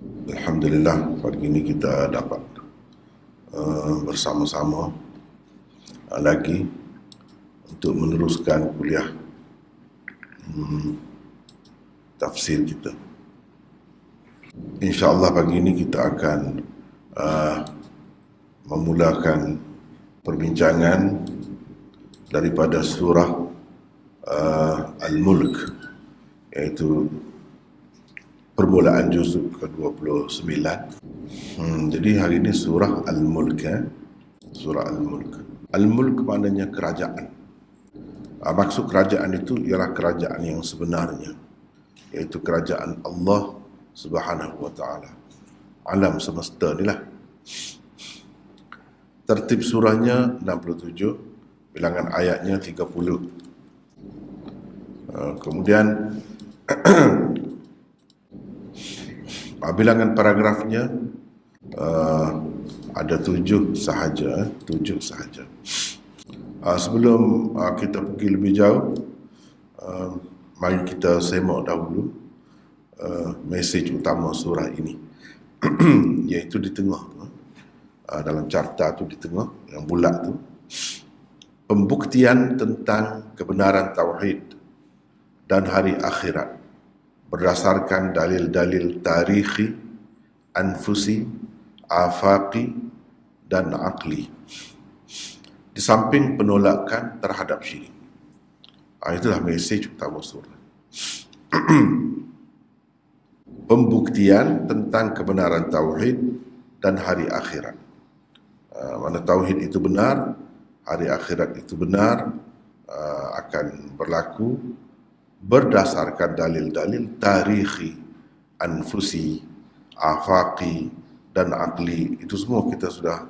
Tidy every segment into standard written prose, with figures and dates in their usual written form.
Alhamdulillah, pagi ini kita dapat bersama-sama lagi untuk meneruskan kuliah tafsir kita. InsyaAllah pagi ini kita akan memulakan perbincangan daripada surah Al-Mulk, iaitu permulaan juzuk ke-29. Jadi hari ini surah Al-Mulk, surah Al-Mulk. Al-Mulk maknanya kerajaan. Maksud kerajaan itu ialah kerajaan yang sebenarnya, iaitu kerajaan Allah Subhanahu wa ta'ala, alam semesta ni lah. Tertib surahnya 67, bilangan ayatnya 30. Kemudian bilangan paragrafnya ada 7 sahaja. Sebelum kita pergi lebih jauh, mari kita semak dahulu mesej utama surah ini, iaitu di tengah tu, dalam carta tu di tengah yang bulat tu, pembuktian tentang kebenaran tauhid dan hari akhirat berdasarkan dalil-dalil tarikhi, anfusi, afaqi dan aqli, di samping penolakan terhadap syirik. Itulah mesej utama surah. Pembuktian tentang kebenaran tauhid dan hari akhirat. Mana tauhid itu benar, hari akhirat itu benar, akan berlaku berdasarkan dalil-dalil tarikhi, anfusi, afaqi dan aqli. Itu semua kita sudah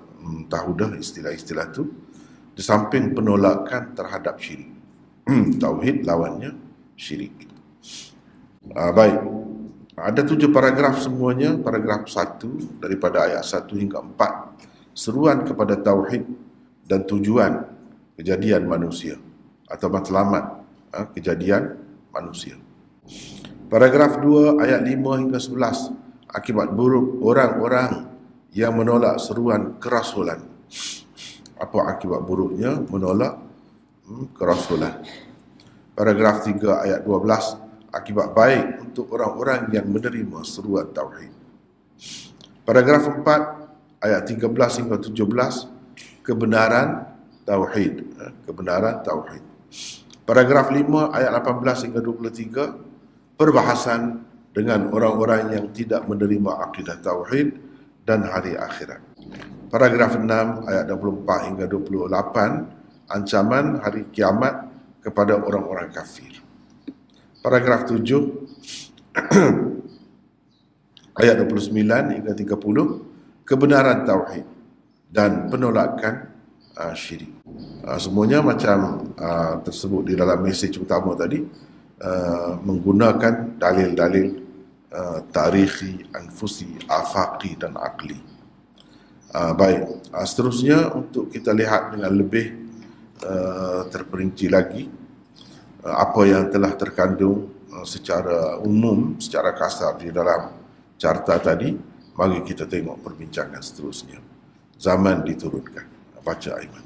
tahu dah istilah-istilah itu. Di samping penolakan terhadap syirik. Tauhid lawannya syirik. Baik. Ada 7 paragraf semuanya. Paragraf 1 daripada ayat 1 hingga 4. Seruan kepada tauhid dan tujuan kejadian manusia atau matlamat kejadian manusia. Paragraf 2 ayat 5 hingga 11. Akibat buruk orang-orang yang menolak seruan kerasulan. Apa akibat buruknya menolak kerasulan? Paragraf 3 ayat 12. Akibat baik untuk orang-orang yang menerima seruan tauhid. Paragraf 4 ayat 13 hingga 17. Kebenaran tauhid. Kebenaran tauhid. Paragraf 5 ayat 18 hingga 23. Perbahasan dengan orang-orang yang tidak menerima akidah tauhid dan hari akhirat. Paragraf 6 ayat 24 hingga 28. Ancaman hari kiamat kepada orang-orang kafir. Paragraf 7 ayat 29 hingga 30. Kebenaran tauhid dan penolakan syirik. Semuanya macam tersebut di dalam mesej utama tadi, menggunakan dalil-dalil tarikhi, anfusi, afaqi dan aqli. Baik, seterusnya untuk kita lihat dengan lebih terperinci lagi apa yang telah terkandung secara umum, secara kasar di dalam carta tadi. Mari kita tengok perbincangan seterusnya. Zaman diturunkan. Baca Aiman.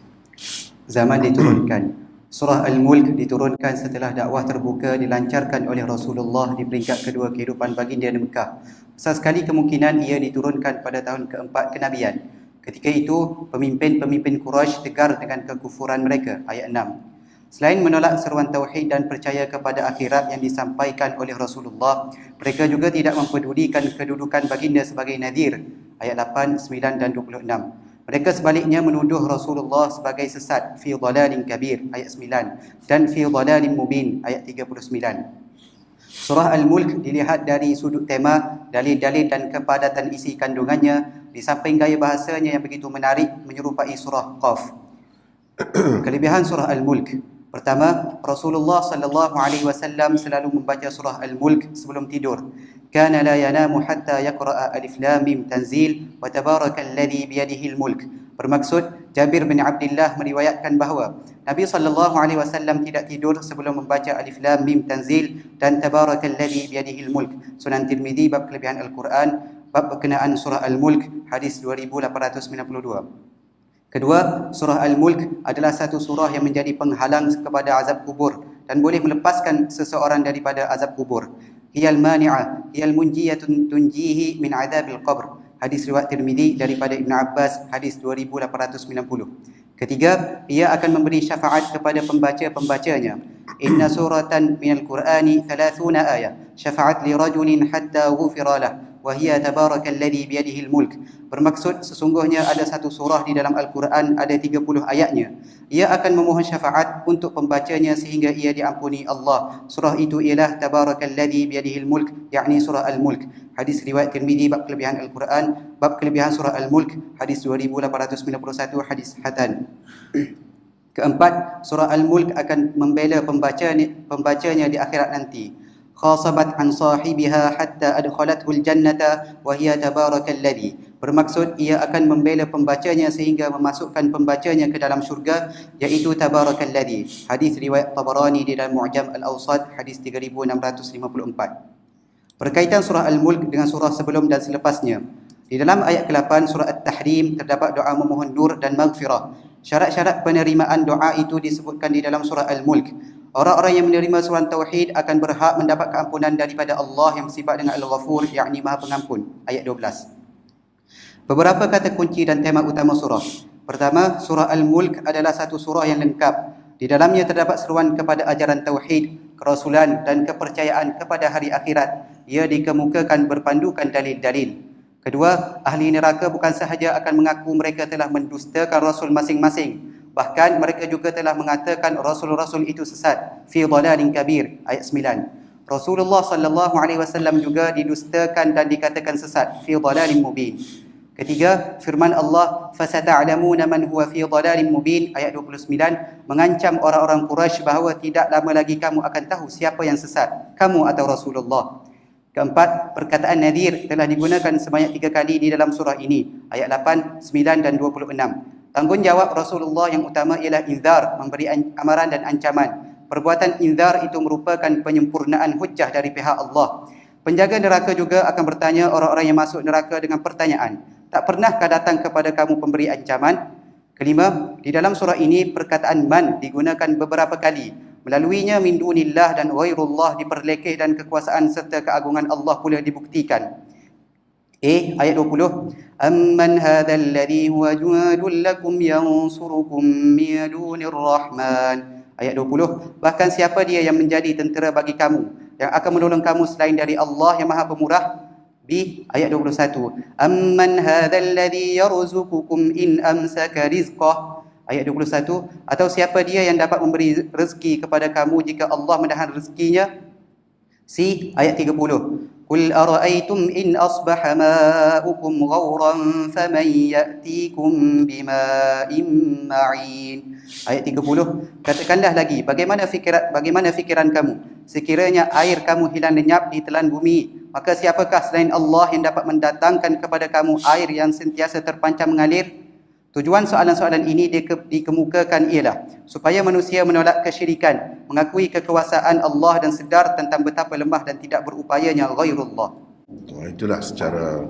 Zaman diturunkan. Surah Al-Mulk diturunkan setelah dakwah terbuka dilancarkan oleh Rasulullah di peringkat kedua kehidupan baginda di Mekah. Besar sekali kemungkinan ia diturunkan pada tahun keempat kenabian. Ketika itu, pemimpin-pemimpin Quraisy tegar dengan kekufuran mereka. Ayat 6. Selain menolak seruan tauhid dan percaya kepada akhirat yang disampaikan oleh Rasulullah, mereka juga tidak mempedulikan kedudukan baginda sebagai nadhir. Ayat 8, 9 dan 26. Mereka sebaliknya menuduh Rasulullah sebagai sesat, fi dhalalin kabir, ayat 9, dan fi dhalalin mubin, ayat 39. Surah Al-Mulk dilihat dari sudut tema, dalil-dalil dan kepadatan isi kandungannya, di samping gaya bahasanya yang begitu menarik menyerupai surah Qaf. Kelebihan surah Al-Mulk. Pertama, Rasulullah sallallahu alaihi wasallam selalu membaca surah Al-Mulk sebelum tidur. Kana la yanamu hatta yaqra'a alif lam mim tanzil wa tabarakalladzi biyadihi al-mulk. Bermaksud, Jabir bin Abdullah meriwayatkan bahawa Nabi sallallahu alaihi wasallam tidak tidur sebelum membaca alif lam mim tanzil dan tabarakalladzi biyadihi al-mulk. Sunan Tirmizi bab kelebihan Al-Quran bab berkenaan surah Al-Mulk, hadis 2892. Kedua, surah Al-Mulk adalah satu surah yang menjadi penghalang kepada azab kubur dan boleh melepaskan seseorang daripada azab kubur. Hiyal mani'ah, hiyal munjiyatun tunjihi min azabil qabr. Hadis riwayat Tirmizi daripada Ibn Abbas, hadis 2890. Ketiga, ia akan memberi syafaat kepada pembaca-pembacanya. Inna suratan minal Qur'ani 30 ayat. Syafaat li rajulin hatta ghufira lah. Wa hiya tabarakalladzi biyadihil mulk. Bermaksud sesungguhnya ada satu surah di dalam Al-Quran, ada 30 ayatnya. Ia akan memohon syafaat untuk pembacanya sehingga ia diampuni Allah. Surah itu ialah tabarakalladzi biyadihil mulk, yakni surah Al-Mulk. Hadis riwayat Tirmizi bab kelebihan Al-Quran, bab kelebihan surah Al-Mulk, hadis 2891, hadis hasan. Keempat, surah Al-Mulk akan membela pembacanya di akhirat nanti. Khasabat an sahibiha hatta adkhalathul jannata wa hiya tabarakalladzi. Bermaksud ia akan membela pembacanya sehingga memasukkan pembacanya ke dalam syurga, iaitu tabarakalladzi. Hadis riwayat Tabarani di dalam Mu'jam Al-Awsat, hadis 3654. Berkaitan surah Al-Mulk dengan surah sebelum dan selepasnya. Di dalam ayat ke-8 surah At-Tahrim terdapat doa memohon nur dan maghfirah. Syarat-syarat penerimaan doa itu disebutkan di dalam surah Al-Mulk. Orang-orang yang menerima seruan tauhid akan berhak mendapat keampunan daripada Allah yang bersifat dengan Al-Ghafur, yakni Maha Pengampun. Ayat 12. Beberapa kata kunci dan tema utama surah. Pertama, surah Al-Mulk adalah satu surah yang lengkap. Di dalamnya terdapat seruan kepada ajaran tauhid, kerasulan dan kepercayaan kepada hari akhirat. Ia dikemukakan berpandukan dalil-dalil. Kedua, ahli neraka bukan sahaja akan mengaku mereka telah mendustakan rasul masing-masing, bahkan mereka juga telah mengatakan rasul-rasul itu sesat. Fi dhalalin kabir, ayat 9. Rasulullah sallallahu alaihi wasallam juga didustakan dan dikatakan sesat. Fi dhalalin mubin. Ketiga, firman Allah, fasata'lamuna man huwa fi dhalalin mubin, ayat 29, mengancam orang-orang Quraisy bahawa tidak lama lagi kamu akan tahu siapa yang sesat, kamu atau Rasulullah. Keempat, perkataan nadhir telah digunakan sebanyak 3 kali di dalam surah ini, ayat 8, 9 dan 26. Tanggungjawab Rasulullah yang utama ialah inzar, memberi amaran dan ancaman. Perbuatan inzar itu merupakan penyempurnaan hujjah dari pihak Allah. Penjaga neraka juga akan bertanya orang-orang yang masuk neraka dengan pertanyaan, tak pernahkah datang kepada kamu pemberi ancaman? Kelima, di dalam surah ini perkataan man digunakan beberapa kali. Melaluinya min dunillah dan ghairullah diperlekeh dan kekuasaan serta keagungan Allah pula dibuktikan. Ayat 20. Amman hadzal ladzi huwa juwadul lakum yansurukum min dunir rahman. Ayat 20. Bahkan siapa dia yang menjadi tentera bagi kamu, yang akan menolong kamu selain dari Allah yang Maha Pemurah? Ayat 21. Amman hadzal ladzi yarzuqukum in amsaka rizqah. Ayat 21. Atau siapa dia yang dapat memberi rezeki kepada kamu jika Allah menahan rezekinya? Ayat 30. Qul ara'aytum in asbaha ma'ukum ghauran faman ya'tikum bima'in ma'in. Ayat 30. Katakanlah lagi, bagaimana fikiran kamu sekiranya air kamu hilang lenyap di telan bumi, maka siapakah selain Allah yang dapat mendatangkan kepada kamu air yang sentiasa terpancar mengalir? Tujuan soalan-soalan ini dikemukakan ialah supaya manusia menolak kesyirikan, mengakui kekuasaan Allah dan sedar tentang betapa lemah dan tidak berupayanya ghairullah. Itulah secara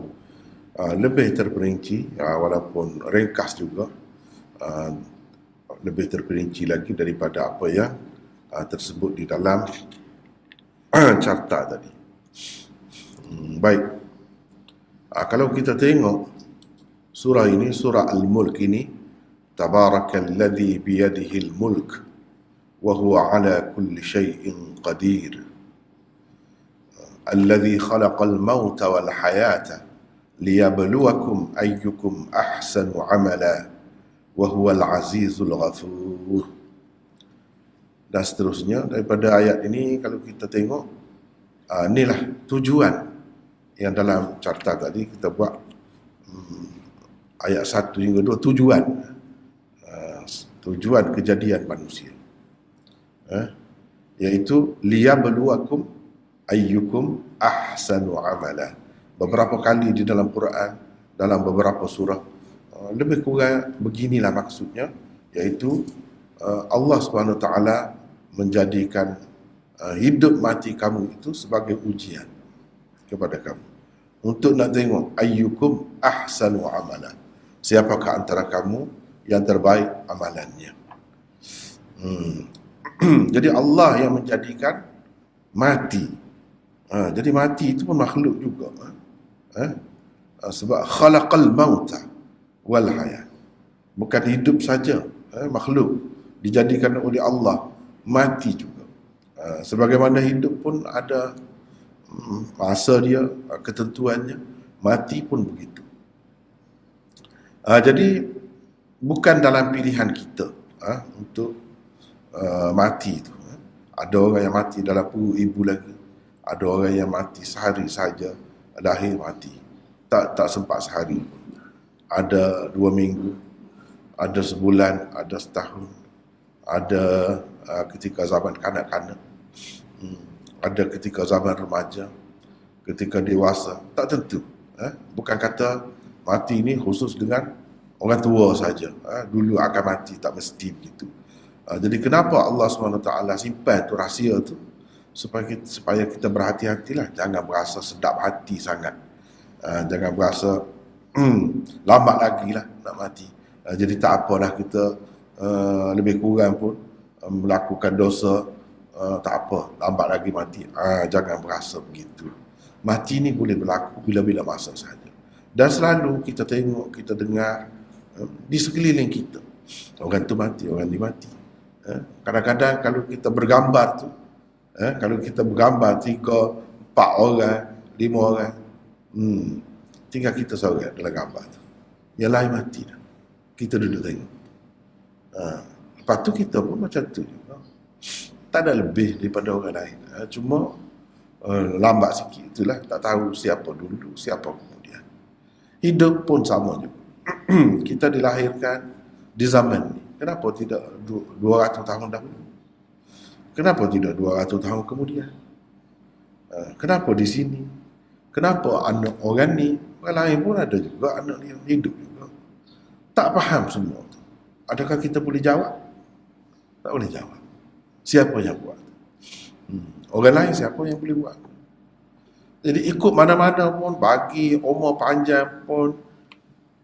lebih terperinci, walaupun ringkas juga, lebih terperinci lagi daripada apa yang tersebut di dalam carta tadi. Baik, kalau kita tengok surah ini, surah Al-Mulk ini, Tabarakalladzi biyadihil mulk wa huwa ala kulli syai'in qadir. Alladzi khalaqal mauta wal hayata liyabluwakum ayyukum ahsanu amala wa huwal azizul ghafur. Dan seterusnya daripada ayat ini, kalau kita tengok, inilah tujuan yang dalam carta tadi kita buat. Ayat 1 hingga 2, tujuan kejadian manusia, iaitu liyabluwakum ayyukum ahsanu amala. Beberapa kali di dalam Quran, dalam beberapa surah, lebih kurang beginilah maksudnya, iaitu Allah Subhanahu Wa Taala menjadikan hidup mati kamu itu sebagai ujian kepada kamu. untuk nak tengok ayyukum ahsanu amala. Siapakah antara kamu yang terbaik amalannya. Jadi Allah yang menjadikan mati. Jadi mati itu pun makhluk juga. Sebab khalaqal mauta wal hayat. Bukan hidup saja, makhluk dijadikan oleh Allah mati juga. Sebagaimana hidup pun ada masa dia, ketentuannya, mati pun begitu. Jadi bukan dalam pilihan kita untuk mati itu. Ada orang yang mati dalam perut ibu lagi, ada orang yang mati sehari saja lahir mati, tak sempat sehari pun. Ada 2 minggu, ada sebulan, ada setahun, ada ketika zaman kanak-kanak, ada ketika zaman remaja, ketika dewasa, tak tentu. Bukan kata mati ini khusus dengan orang tua saja. Dulu akan mati, tak mesti begitu. Jadi kenapa Allah SWT simpan tu rahsia tu? Supaya kita berhati-hatilah. Jangan berasa sedap hati sangat. Jangan berasa lambat lagi lah nak mati. Jadi tak apalah kita lebih kurang pun melakukan dosa, tak apa, lambat lagi mati. Jangan berasa begitu. Mati ni boleh berlaku bila-bila masa saja. Dan selalu kita tengok, kita dengar di sekeliling kita, orang tu mati, orang ni mati. Kadang-kadang kalau kita bergambar tu, kalau kita bergambar 3, 4 orang, 5 orang, tinggal kita seorang dalam gambar tu, yang lain mati dah. Kita duduk tengok. Lepas tu kita pun macam tu juga. Tak ada lebih daripada orang lain. Cuma lambat sikit, itulah, tak tahu siapa dulu, siapa kemudian. Hidup pun sama juga. Kita dilahirkan di zaman ni. Kenapa tidak 200 tahun dahulu? Kenapa tidak 200 tahun kemudian? Kenapa di sini? Kenapa anak orang ni? Orang lain pun ada juga anak yang hidup juga. Tak faham semua tu. Adakah kita boleh jawab? Tak boleh jawab. Siapa yang buat? Orang lain siapa yang boleh buat? Jadi ikut mana-mana pun, bagi umur panjang pun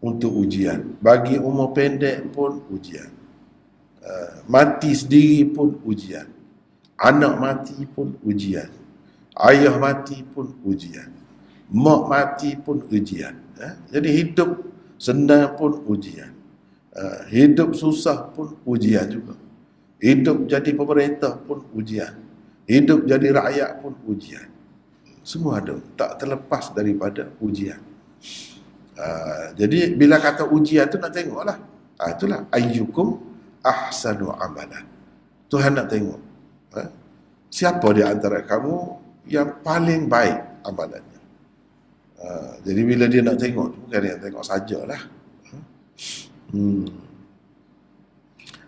untuk ujian, bagi umur pendek pun ujian, mati sendiri pun ujian, anak mati pun ujian, ayah mati pun ujian, mak mati pun ujian. Jadi hidup senang pun ujian, hidup susah pun ujian juga, hidup jadi pemerintah pun ujian, hidup jadi rakyat pun ujian. Semua ada, tak terlepas daripada ujian. Jadi bila kata ujian tu nak tengoklah. Itulah ayyukum ahsanu amala. Tuhan nak tengok siapa di antara kamu yang paling baik amalannya. Jadi bila dia nak tengok, bukan dia tengok sajalah.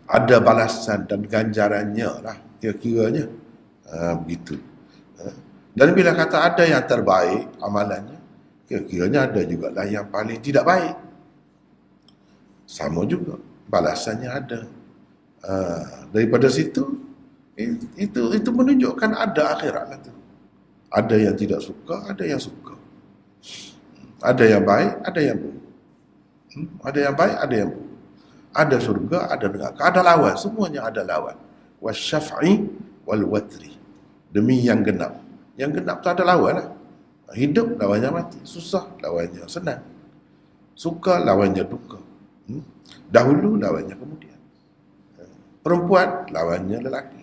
Ada balasan dan ganjarannya lah, kira-kiranya. Begitu. Dan bila kata ada yang terbaik amalannya, kira-kiranya ada juga lah yang paling tidak baik. Sama juga, balasannya ada. Daripada situ, itu menunjukkan ada akhirat lah tu. Ada yang tidak suka, ada yang suka. Ada yang baik, ada yang buruk. Ada yang baik, ada yang buruk. Ada surga, ada neraka, ada lawan. Semuanya ada lawan. Wasyaf'i wal watri. Demi yang genap. Yang genap tu ada lawan lah. Hidup lawannya mati, susah lawannya senang, suka lawannya duka, dahulu lawannya kemudian, perempuan lawannya lelaki,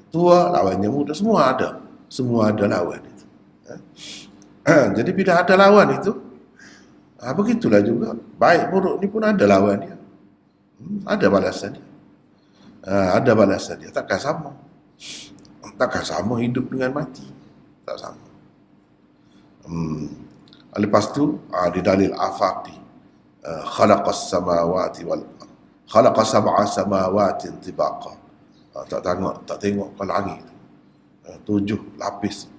tua lawannya muda, semua ada lawan itu. Jadi bila ada lawan itu, begitulah juga baik buruk ni pun ada lawan dia, ada balasan dia, takkan sama hidup dengan mati, tak sama. Lepas tu di dalil afaqi, khalaqas samawati wal khalaqa sab'a samawati tibaqa. Tak tengok ke langit, 7 lapis.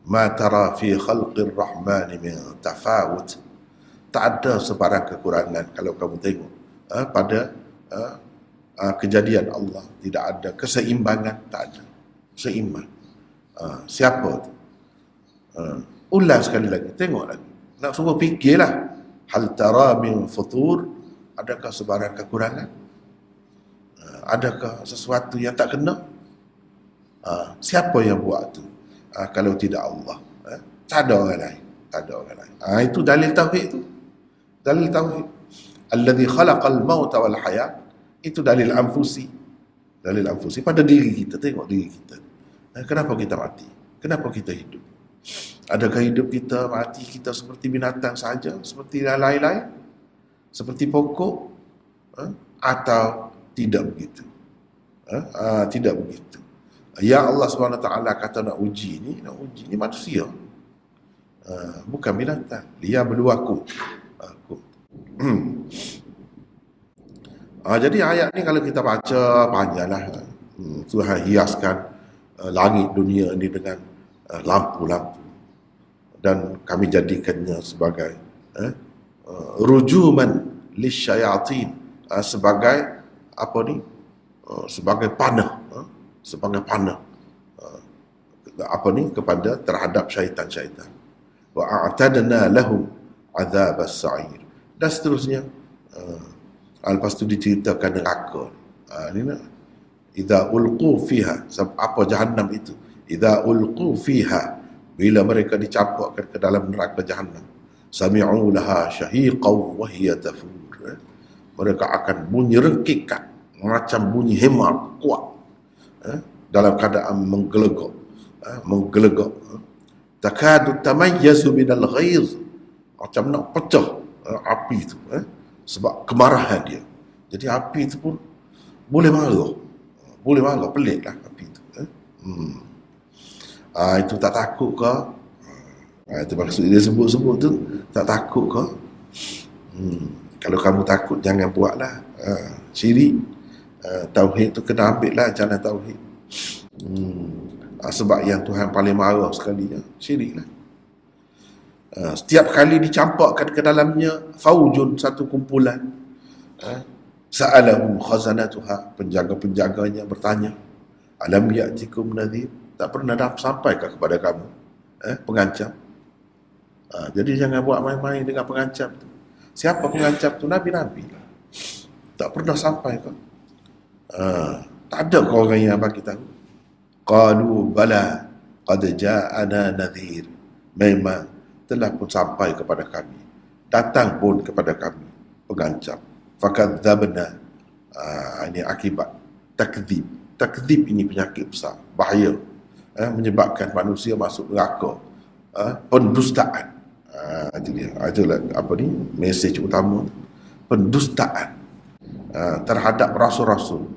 Ma tara fi khalqir rahmani min tafawut. Tak ada sebarang kekurangan kalau kamu tengok pada kejadian Allah, tidak ada keseimbangan, tak ada seimbang. Siapa tu? Ulang sekali lagi, tengok lagi. Nak suruh fikirlah. Hal tara min futur, adakah sebarang kekurangan? Adakah sesuatu yang tak kena? Siapa yang buat tu? Kalau tidak Allah. Tak ada orang lain. Tak ada orang lain. Itu dalil tauhid tu. Dalil tauhid. Alladhi khalaqal mauta wal hayat. Itu dalil anfusi. Dalil anfusi pada diri kita. Tengok diri kita. Kenapa kita mati? Kenapa kita hidup? Adakah hidup kita, mati kita seperti binatang saja? Seperti yang lain-lain? Seperti pokok? Atau tidak begitu? Tidak begitu. Ya Allah SWT kata nak uji ni manusia. Bukan binatang. Dia berluakum. Jadi ayat ni kalau kita baca panjanglah. Tuhan hiaskan langit dunia ini dengan lampu-lampu, dan kami jadikannya sebagai rujuman lisyayatin, sebagai apa ni, sebagai panah, apa ni, kepada terhadap syaitan-syaitan. Wa a'tadna lahum adzabas sa'ir, dan seterusnya. Lepas tu diceritakan neraka. Ni nak, idza ulqu fiha, apa jahannam itu? Idza ulqu fiha, bila mereka dicampakkan ke dalam neraka jahannam, sami'u laha syahiqan wa hiya tafur. Mereka akan bunyi rengkikan macam bunyi hemar kuat, dalam keadaan menggelegak, takadu tamayyazu minal ghaiz, macam nak pecah api itu, sebab kemarahan dia. Jadi api itu pun boleh marah, pelik lah api itu. Itu tak takut ke? Itu maksud dia sebut-sebut tu, tak takut ke? Kalau kamu takut, jangan buatlah syirik. Tauhid tu kena ambil lah jalan tauhid. Sebab yang Tuhan paling marah sekali syirik lah. Setiap kali dicampakkan ke dalamnya faujun, satu kumpulan, sa'alahum khazanatuha, penjaga-penjaganya bertanya, alam ya'tikum nadhir, tak pernah dah sampaikah kepada kamu pengancam? Jadi jangan buat main-main dengan pengancam tu. Siapa pengancam tu? Nabi-nabi. Tak pernah sampai kah? Tak ada kau orang yang bagi tahu. Qalu bala qad ja'ana nadhir, memang telah pun sampai kepada kami, datang pun kepada kami pengancam. Fakadzabna, ini akibat takdzib. Takdzib ini penyakit besar, bahaya, menyebabkan manusia masuk neraka. Pendustaan, itu dia. Itulah apa ni, mesej utama. Pendustaan terhadap rasul-rasul,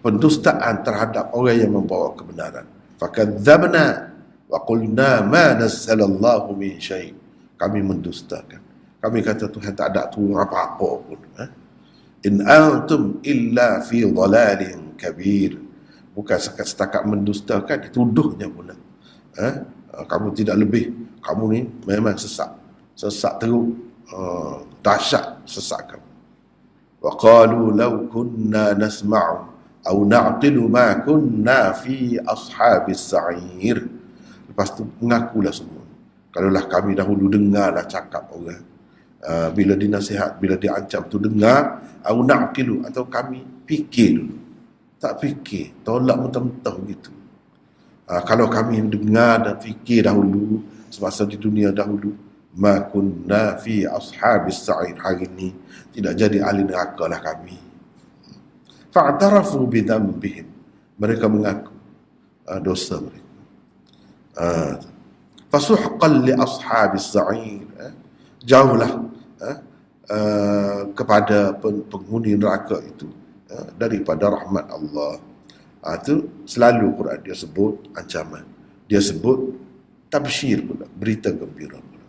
pendustaan terhadap orang yang membawa kebenaran. Fakadzabna wa qulna ma nazzalallahu min syai', kami mendustakan. Kami kata Tuhan tak ada turun apa-apa pun. In antum illa fi dhalalin kabir. Bukan setakat mendustakan, dituduhnya pula. Kamu tidak lebih, kamu ni memang sesat teruk, dahsyat sesat kamu. Wa qalu law kunna nasma'u aw na'qilu ma kunna fi ashabis sa'ir. Lepas tu mengakulah semua, kalaulah kami dahulu dengarlah cakap orang, bila dinasihat, bila diancam tu dengar, au na'qilu, atau kami fikir dulu. Tak fikir, tolak mentah-mentah gitu. Kalau kami dengar dan fikir dahulu semasa di dunia dahulu, ma kunna fi ashabis sa'ir, hari ini tidak jadi ahli neraka lah kami. Fa'tarafu bidhanbihim, mereka mengaku dosa mereka. Fasuhqan li ashabis sa'ir, jauhlah kepada penghuni neraka itu daripada rahmat Allah. Itu selalu Quran dia sebut ancaman, dia sebut tabsyir pula, berita gembira pula.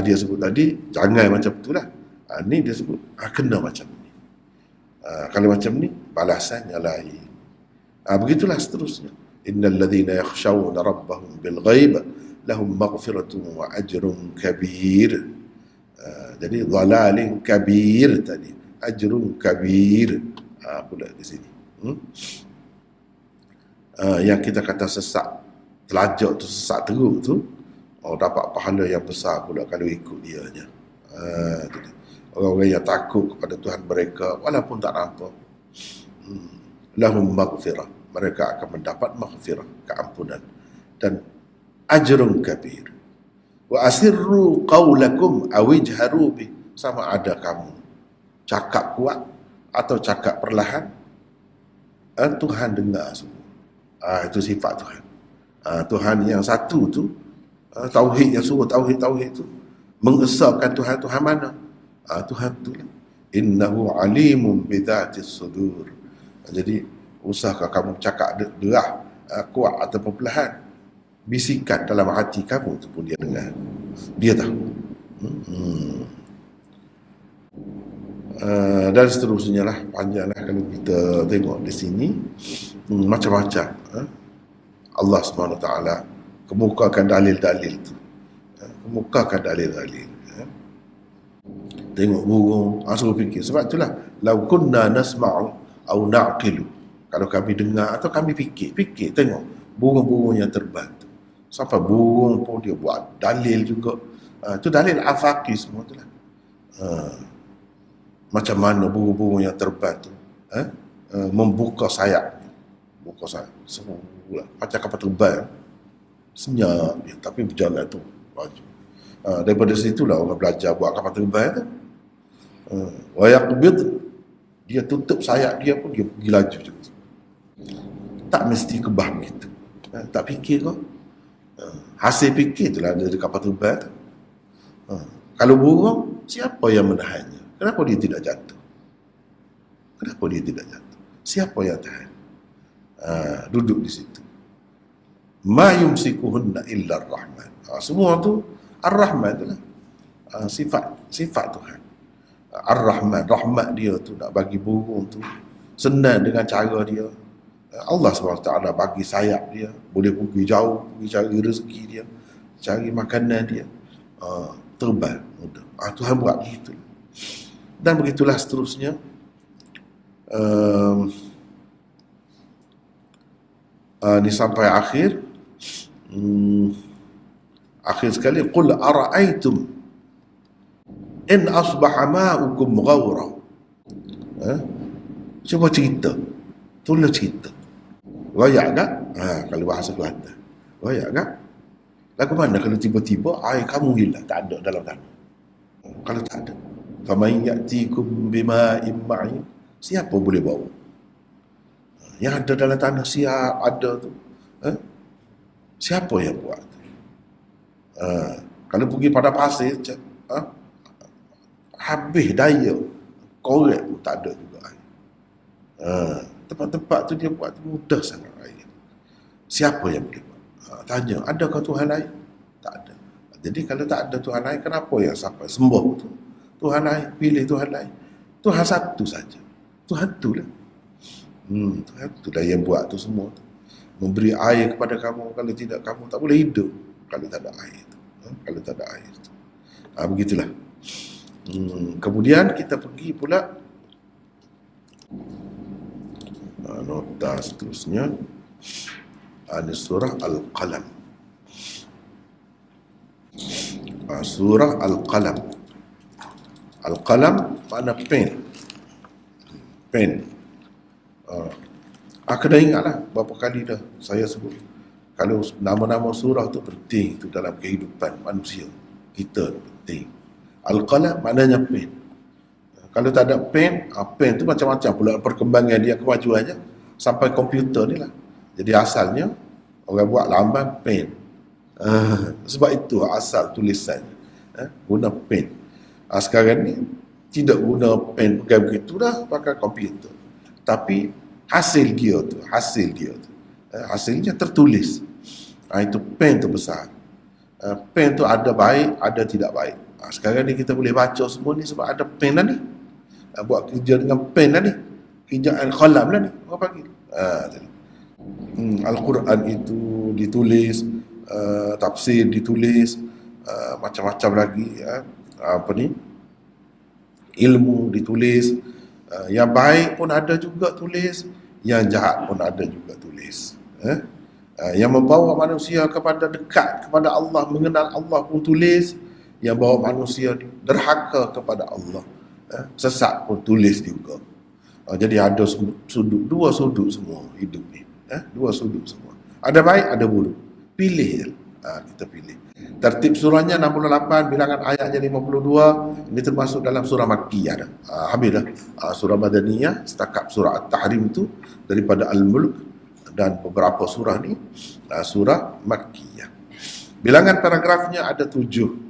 Dia sebut tadi jangan macam itulah, ni dia sebut kena macam ni. Kalau macam ni balasannya lain. Begitulah seterusnya. Innal ladzina yakhshawna rabbahum bil ghaib lahum maghfiratun wa ajrun kabir. Jadi dhalalin kabir tadi, ajrun kabir pula di sini. Yang kita kata sesat telajak tu, sesat teruk tu, dapat pahala yang besar pula kalau ikut dia je. Tu dia. Orang-orang yang takut kepada Tuhan mereka walaupun tak nampak, lahum maghfirah, mereka akan mendapat maghfirah, keampunan, dan ajrun kabir. Wa asirru qawlakum awijharu bih, sama ada kamu cakap kuat atau cakap perlahan, Tuhan dengar semua. Itu sifat Tuhan. Tuhan yang satu tu, tauhid yang suruh tauhid tu, mengesahkan Tuhan. Tuhan mana? Tuhan tu lah. Innahu alimun bidhatis sudur. Jadi usahakan kamu cakap derah, kuat ataupun perlahan, bisikan dalam hati kamu tu pun dia dengar. Dia tahu. Dan seterusnya lah, panjanglah kalau kita tengok di sini, macam-macam. Allah SWT kemukakan dalil-dalil tu, kemukakan dalil-dalil. Tengok burung, suruh fikir. Sebab itulah, lau kunna nasma'u au na'qilu, kalau kami dengar atau kami fikir, tengok burung-burung yang terbang tu. Sampai burung pun dia buat dalil juga. Itu dalil afaqi semua tu lah. Macam mana burung-burung yang terbang tu membuka sayap, semua macam kapal terbang, senyap dia, tapi berjalan tu laju. Daripada situlah orang belajar buat kapal terbang tu. Wa yaqbid, dia tutup sayap dia pun dia pergi laju juga. Tak mesti kebah begitu. Tak fikir kau. Hasil fikir itulah dari kapal terbang tu. Kalau burung, siapa yang menahannya? Kenapa dia tidak jatuh? Siapa yang tahan? Duduk di situ. Ma yumsikuhunna illa ar-Rahman. Semua tu Ar-Rahman tu lah. Sifat Tuhan. Ar-Rahman, rahmat dia tu nak bagi burung tu senang dengan cara dia. Allah SWT bagi sayap dia, boleh pergi jauh, pergi cari rezeki dia, cari makanan dia, terbang mudah. Tuhan buat begitu. Dan begitulah seterusnya. Ni sampai akhir. Akhir sekali, qul ara'aytum in asbaha ma'ukum ghawra. Cuba cerita, tulis cerita. Royak tak? Kalau bahasa Kelantan, royak tak? Lagu mana kalau tiba-tiba air kamu hilang, tak ada dalam tanah? Kalau tak ada, faman ya'tikum bima'in ma'in, siapa boleh bawa? Yang ada dalam tanah siap ada tu, siapa yang buat? Kalau pergi pada pasir, habis daya, korek pun tak ada juga air. Tempat-tempat tu dia buat mudah sangat air. Siapa yang boleh buat? Tanya, adakah Tuhan lain? Tak ada. Jadi kalau tak ada Tuhan lain, kenapa yang sampai sembah tu Tuhan lain, pilih Tuhan lain? Tuhan satu saja. Tuhan tu lah. Tuhan tu lah yang buat tu semua tu. Memberi air kepada kamu, kalau tidak kamu tak boleh hidup kalau tak ada air tu. Kalau tak ada air tu. Begitulah. Kemudian kita pergi pula nota seterusnya, ada surah Al-Qalam. Surah Al-Qalam. Al-Qalam makna pen. Kena ingatlah berapa kali dah saya sebut, kalau nama-nama surah tu penting tu dalam kehidupan manusia kita, penting. Al-Qalam maknanya pen. Kalau tak ada pen, pen tu macam-macam pula perkembangan dia, kemajuannya sampai komputer ni lah. Jadi asalnya orang buat lamban pen. Sebab itu asal tulisan guna pen. Sekarang ni tidak guna pen pakai begitu dah, pakai komputer. Tapi hasilnya hasilnya tertulis. Itu pen tu besar. Pen tu ada baik, ada tidak baik. Sekarang ni kita boleh baca semua ni sebab ada pen lah ni. Buat kerja dengan pen lah ni, kerja al-qalam lah ni, orang panggil. Al-Quran itu ditulis, tafsir ditulis, macam-macam lagi, ilmu ditulis, yang baik pun ada juga tulis, yang jahat pun ada juga tulis. Yang membawa manusia kepada dekat kepada Allah, mengenal Allah pun tulis. Yang bawa manusia derhaka kepada Allah, sesat pun tulis juga. Jadi ada dua sudut semua hidup ni. Dua sudut semua. Ada baik, ada buruk. Pilih je. Kita pilih. Tertib surahnya 68, bilangan ayatnya 52. Ini termasuk dalam surah Makkiyah dah. Habis dah. Surah Madaniyah, setakat surah At-Tahrim tu daripada Al-Mulk, dan beberapa surah ni surah Makkiyah. Bilangan paragrafnya ada 7.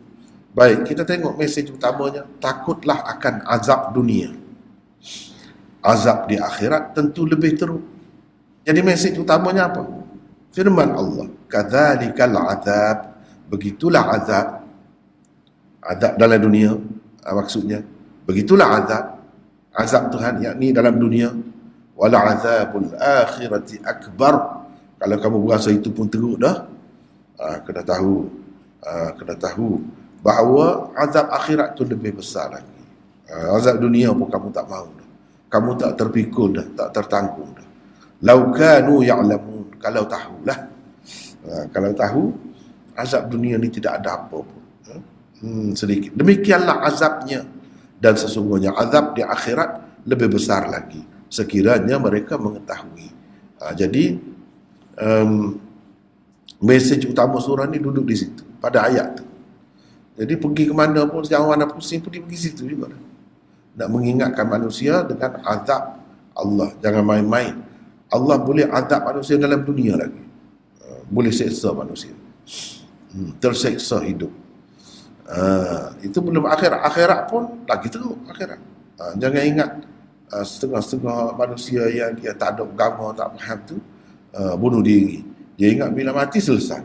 Baik, kita tengok mesej utamanya. Takutlah akan azab dunia. Azab di akhirat tentu lebih teruk. Jadi mesej utamanya apa? Firman Allah, kadzalikal azab, begitulah azab. Azab dalam dunia, maksudnya begitulah azab. Azab Tuhan yakni dalam dunia. Wala azabul akhirati akbar. Kalau kamu berasa itu pun teruk dah, kena tahu bahawa azab akhirat tu lebih besar lagi. Azab dunia pun kamu tak mahu dah. Kamu tak terpikul dah, tak tertanggung dah. Lau kanu ya'lamun, kalau tahulah. Kalau tahu azab dunia ni tidak ada apa pun. Sedikit. Demikianlah azabnya, dan sesungguhnya azab di akhirat lebih besar lagi sekiranya mereka mengetahui. Jadi mesej utama surah ni duduk di situ, pada ayat tu. Jadi pergi ke mana pun, jauh mana pusing pun dia pergi situ juga. Nak mengingatkan manusia dengan azab Allah. Jangan main-main. Allah boleh azab manusia dalam dunia lagi. Boleh seksa manusia. Terseksa hidup. Itu belum akhirat. Akhirat pun lagi teruk akhirat. Jangan ingat setengah-setengah manusia yang dia tak ada agama, tak faham tu, bunuh diri. Dia ingat bila mati selesai.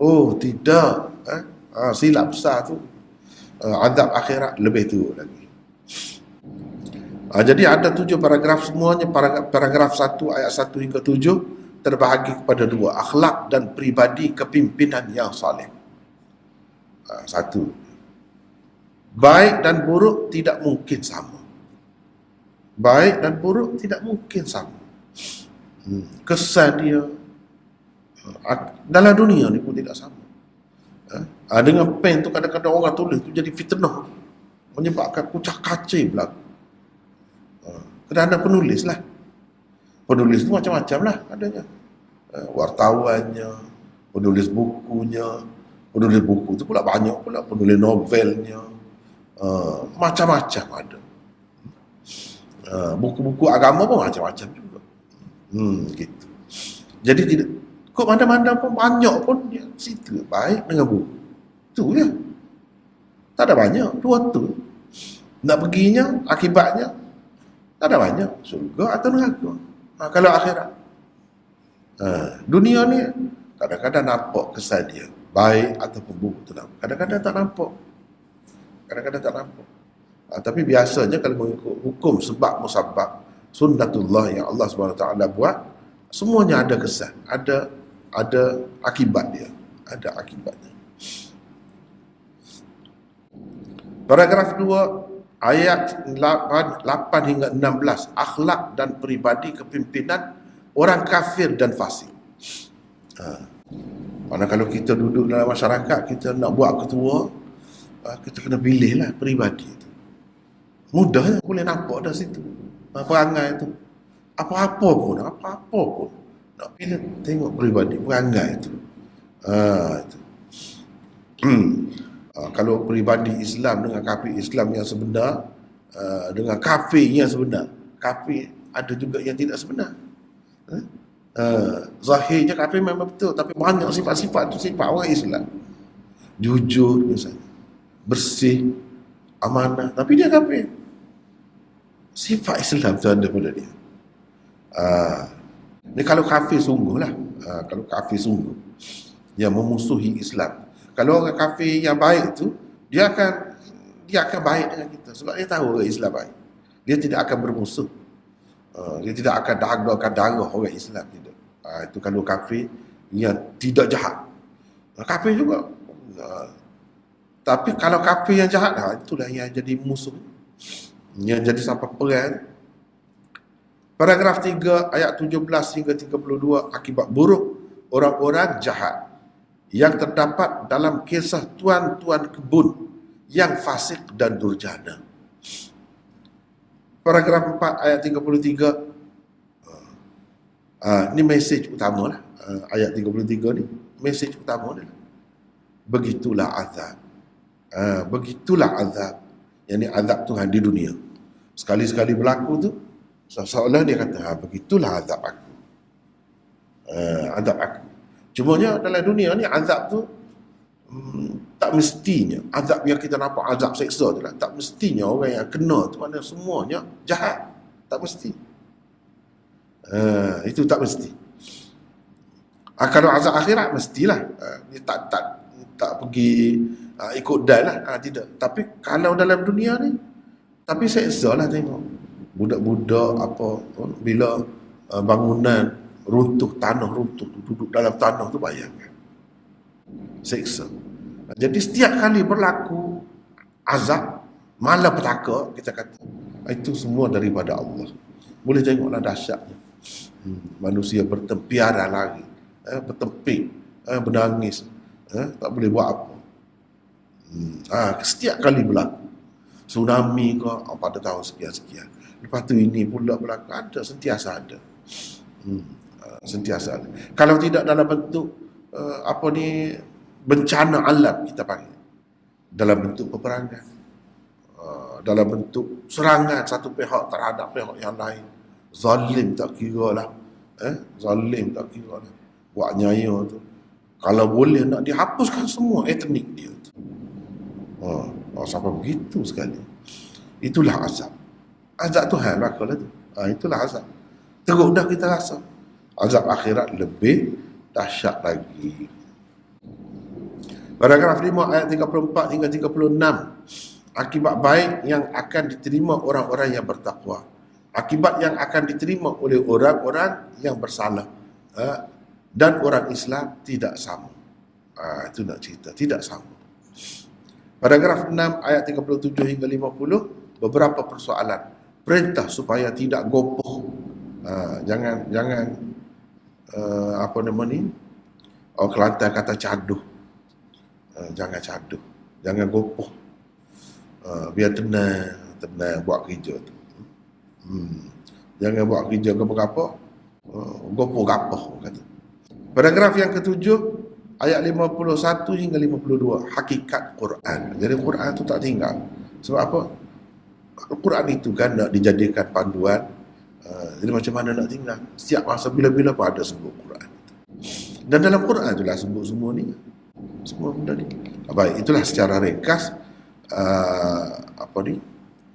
Oh, tidak. Silap besar tu. Azab akhirat lebih teruk lagi. Jadi ada 7 paragraf semuanya. Paragraf 1 ayat 1 hingga 7 terbahagi kepada 2, akhlak dan pribadi kepimpinan yang saleh. 1, baik dan buruk tidak mungkin sama. Baik dan buruk tidak mungkin sama. Kesan dia dalam dunia ni pun tidak sama. Dengan pen tu kadang-kadang orang tulis tu jadi fitnah, menyebabkan kucak kacir berlaku. Kerana penulis lah. Penulis tu macam-macam lah adanya. Wartawannya, penulis bukunya, penulis buku tu pula banyak pula, penulis novelnya, macam-macam ada. Buku-buku agama pun macam-macam juga. Gitu. Jadi tidak, kok mana-mana pun banyak pun dia situ baik dengan buruk. Tu je. Tak ada banyak, 2 tu. Nak perginya, akibatnya tak ada banyak, surga atau neraka. Kalau akhirat, dunia ni kadang-kadang nampak kesan dia baik ataupun buruk tu nampak. Kadang-kadang tak nampak. Tapi biasanya kalau mengikut hukum sebab musabab, sunnatullah yang Allah SWT buat, semuanya ada kesan, ada akibat dia, ada akibatnya. Paragraf 2 ayat 8 hingga 16, akhlak dan peribadi kepimpinan orang kafir dan fasik. Mana kalau kita duduk dalam masyarakat, kita nak buat ketua, kita kena pilihlah peribadi itu. Mudah, boleh nampak dah situ perangai itu. Apa-apa pun nak pilih, tengok peribadi, perangai itu. Kalau peribadi Islam dengan kafir Islam yang sebenar, dengan kafir yang sebenar, kafir ada juga yang tidak sebenar. Zahirnya kafir memang betul, tapi banyak sifat-sifat tu sifat orang Islam. Jujur misalnya, bersih, amanah, tapi dia kafir. Sifat Islam tu ada pada dia. Ni kalau kafir sungguh lah. Kalau kafir sungguh yang memusuhi Islam. Kalau orang kafir yang baik tu, dia akan baik dengan kita sebab dia tahu orang Islam baik. Dia tidak akan bermusuh. Dia tidak akan dagangkan darah orang Islam, tidak. Itu kalau kafir yang tidak jahat. Kafir juga. Tapi kalau kafir yang jahat, itulah yang jadi musuh. Yang jadi sampai perang. Paragraf 3 ayat 17 hingga 32, akibat buruk orang-orang jahat yang terdapat dalam kisah tuan-tuan kebun yang fasik dan durjana. Paragraf 4 ayat 33. Ini mesej utama lah. Ayat 33 ni mesej utama dia. Begitulah azab. Begitulah azab. Yang ni azab Tuhan di dunia. Sekali-sekali berlaku tu, seolah dia kata, begitulah azab aku. Azab aku. Cumanya dalam dunia ni azab tu tak mestinya azab yang kita nampak azab seksa tu lah. Tak mestinya orang yang kena tu mana semuanya jahat. Tak mesti. Itu tak mesti. Kalau azab akhirat mestilah. Dia tak pergi ikut dan lah. Tidak. Tapi kalau dalam dunia ni, tapi seksa lah tengok. Budak-budak apa, bila bangunan runtuh, tanah runtuh, duduk dalam tanah tu, bayangkan. Seksa. Jadi setiap kali berlaku azab, malapetaka, kita kata, itu semua daripada Allah. Boleh tengoklah dahsyatnya. Manusia bertempiaran lagi, bertempik, menangis, tak boleh buat apa. Setiap kali berlaku tsunami ke pada tahun sekian-sekian, lepas tu ini pula berlaku, ada, sentiasa ada. Sentiasa ada. Kalau tidak dalam bentuk bencana alam, kita panggil, dalam bentuk peperangan, dalam bentuk serangan satu pihak terhadap pihak yang lain, zalim tak kira lah, zalim tak kira lah, buat nyaya tu, kalau boleh nak dihapuskan semua etnik dia tu. Sampai begitu sekali. Itulah azab. Azab Tuhan bakalah tu. Itulah azab. Teruk dah kita rasa. Azab akhirat lebih dahsyat lagi. Paragraf 5 ayat 34 hingga 36. Akibat baik yang akan diterima orang-orang yang bertakwa. Akibat yang akan diterima oleh orang-orang yang bersalah. Dan orang Islam tidak sama. Itu nak cerita. Tidak sama. Paragraf 6 ayat 37 hingga 50. Beberapa persoalan. Perintah supaya tidak gopoh. Jangan apa nama ni? Kelantan kata caduh. Jangan caduh. Jangan gopoh. Biar tenang buat kerja tu. Jangan buat kerja apa-apa. Gopoh-gapoh kata. Paragraf yang ketujuh ayat 51 hingga 52, hakikat Quran. Jadi Quran tu tak tinggal. Sebab apa? Quran itu kan nak dijadikan panduan. Jadi macam mana nak tinggal? Setiap masa bila-bila pun ada sebut Quran. Dan dalam Quran itulah sebut semua ni. Semua benda ni. Baik, itulah secara ringkas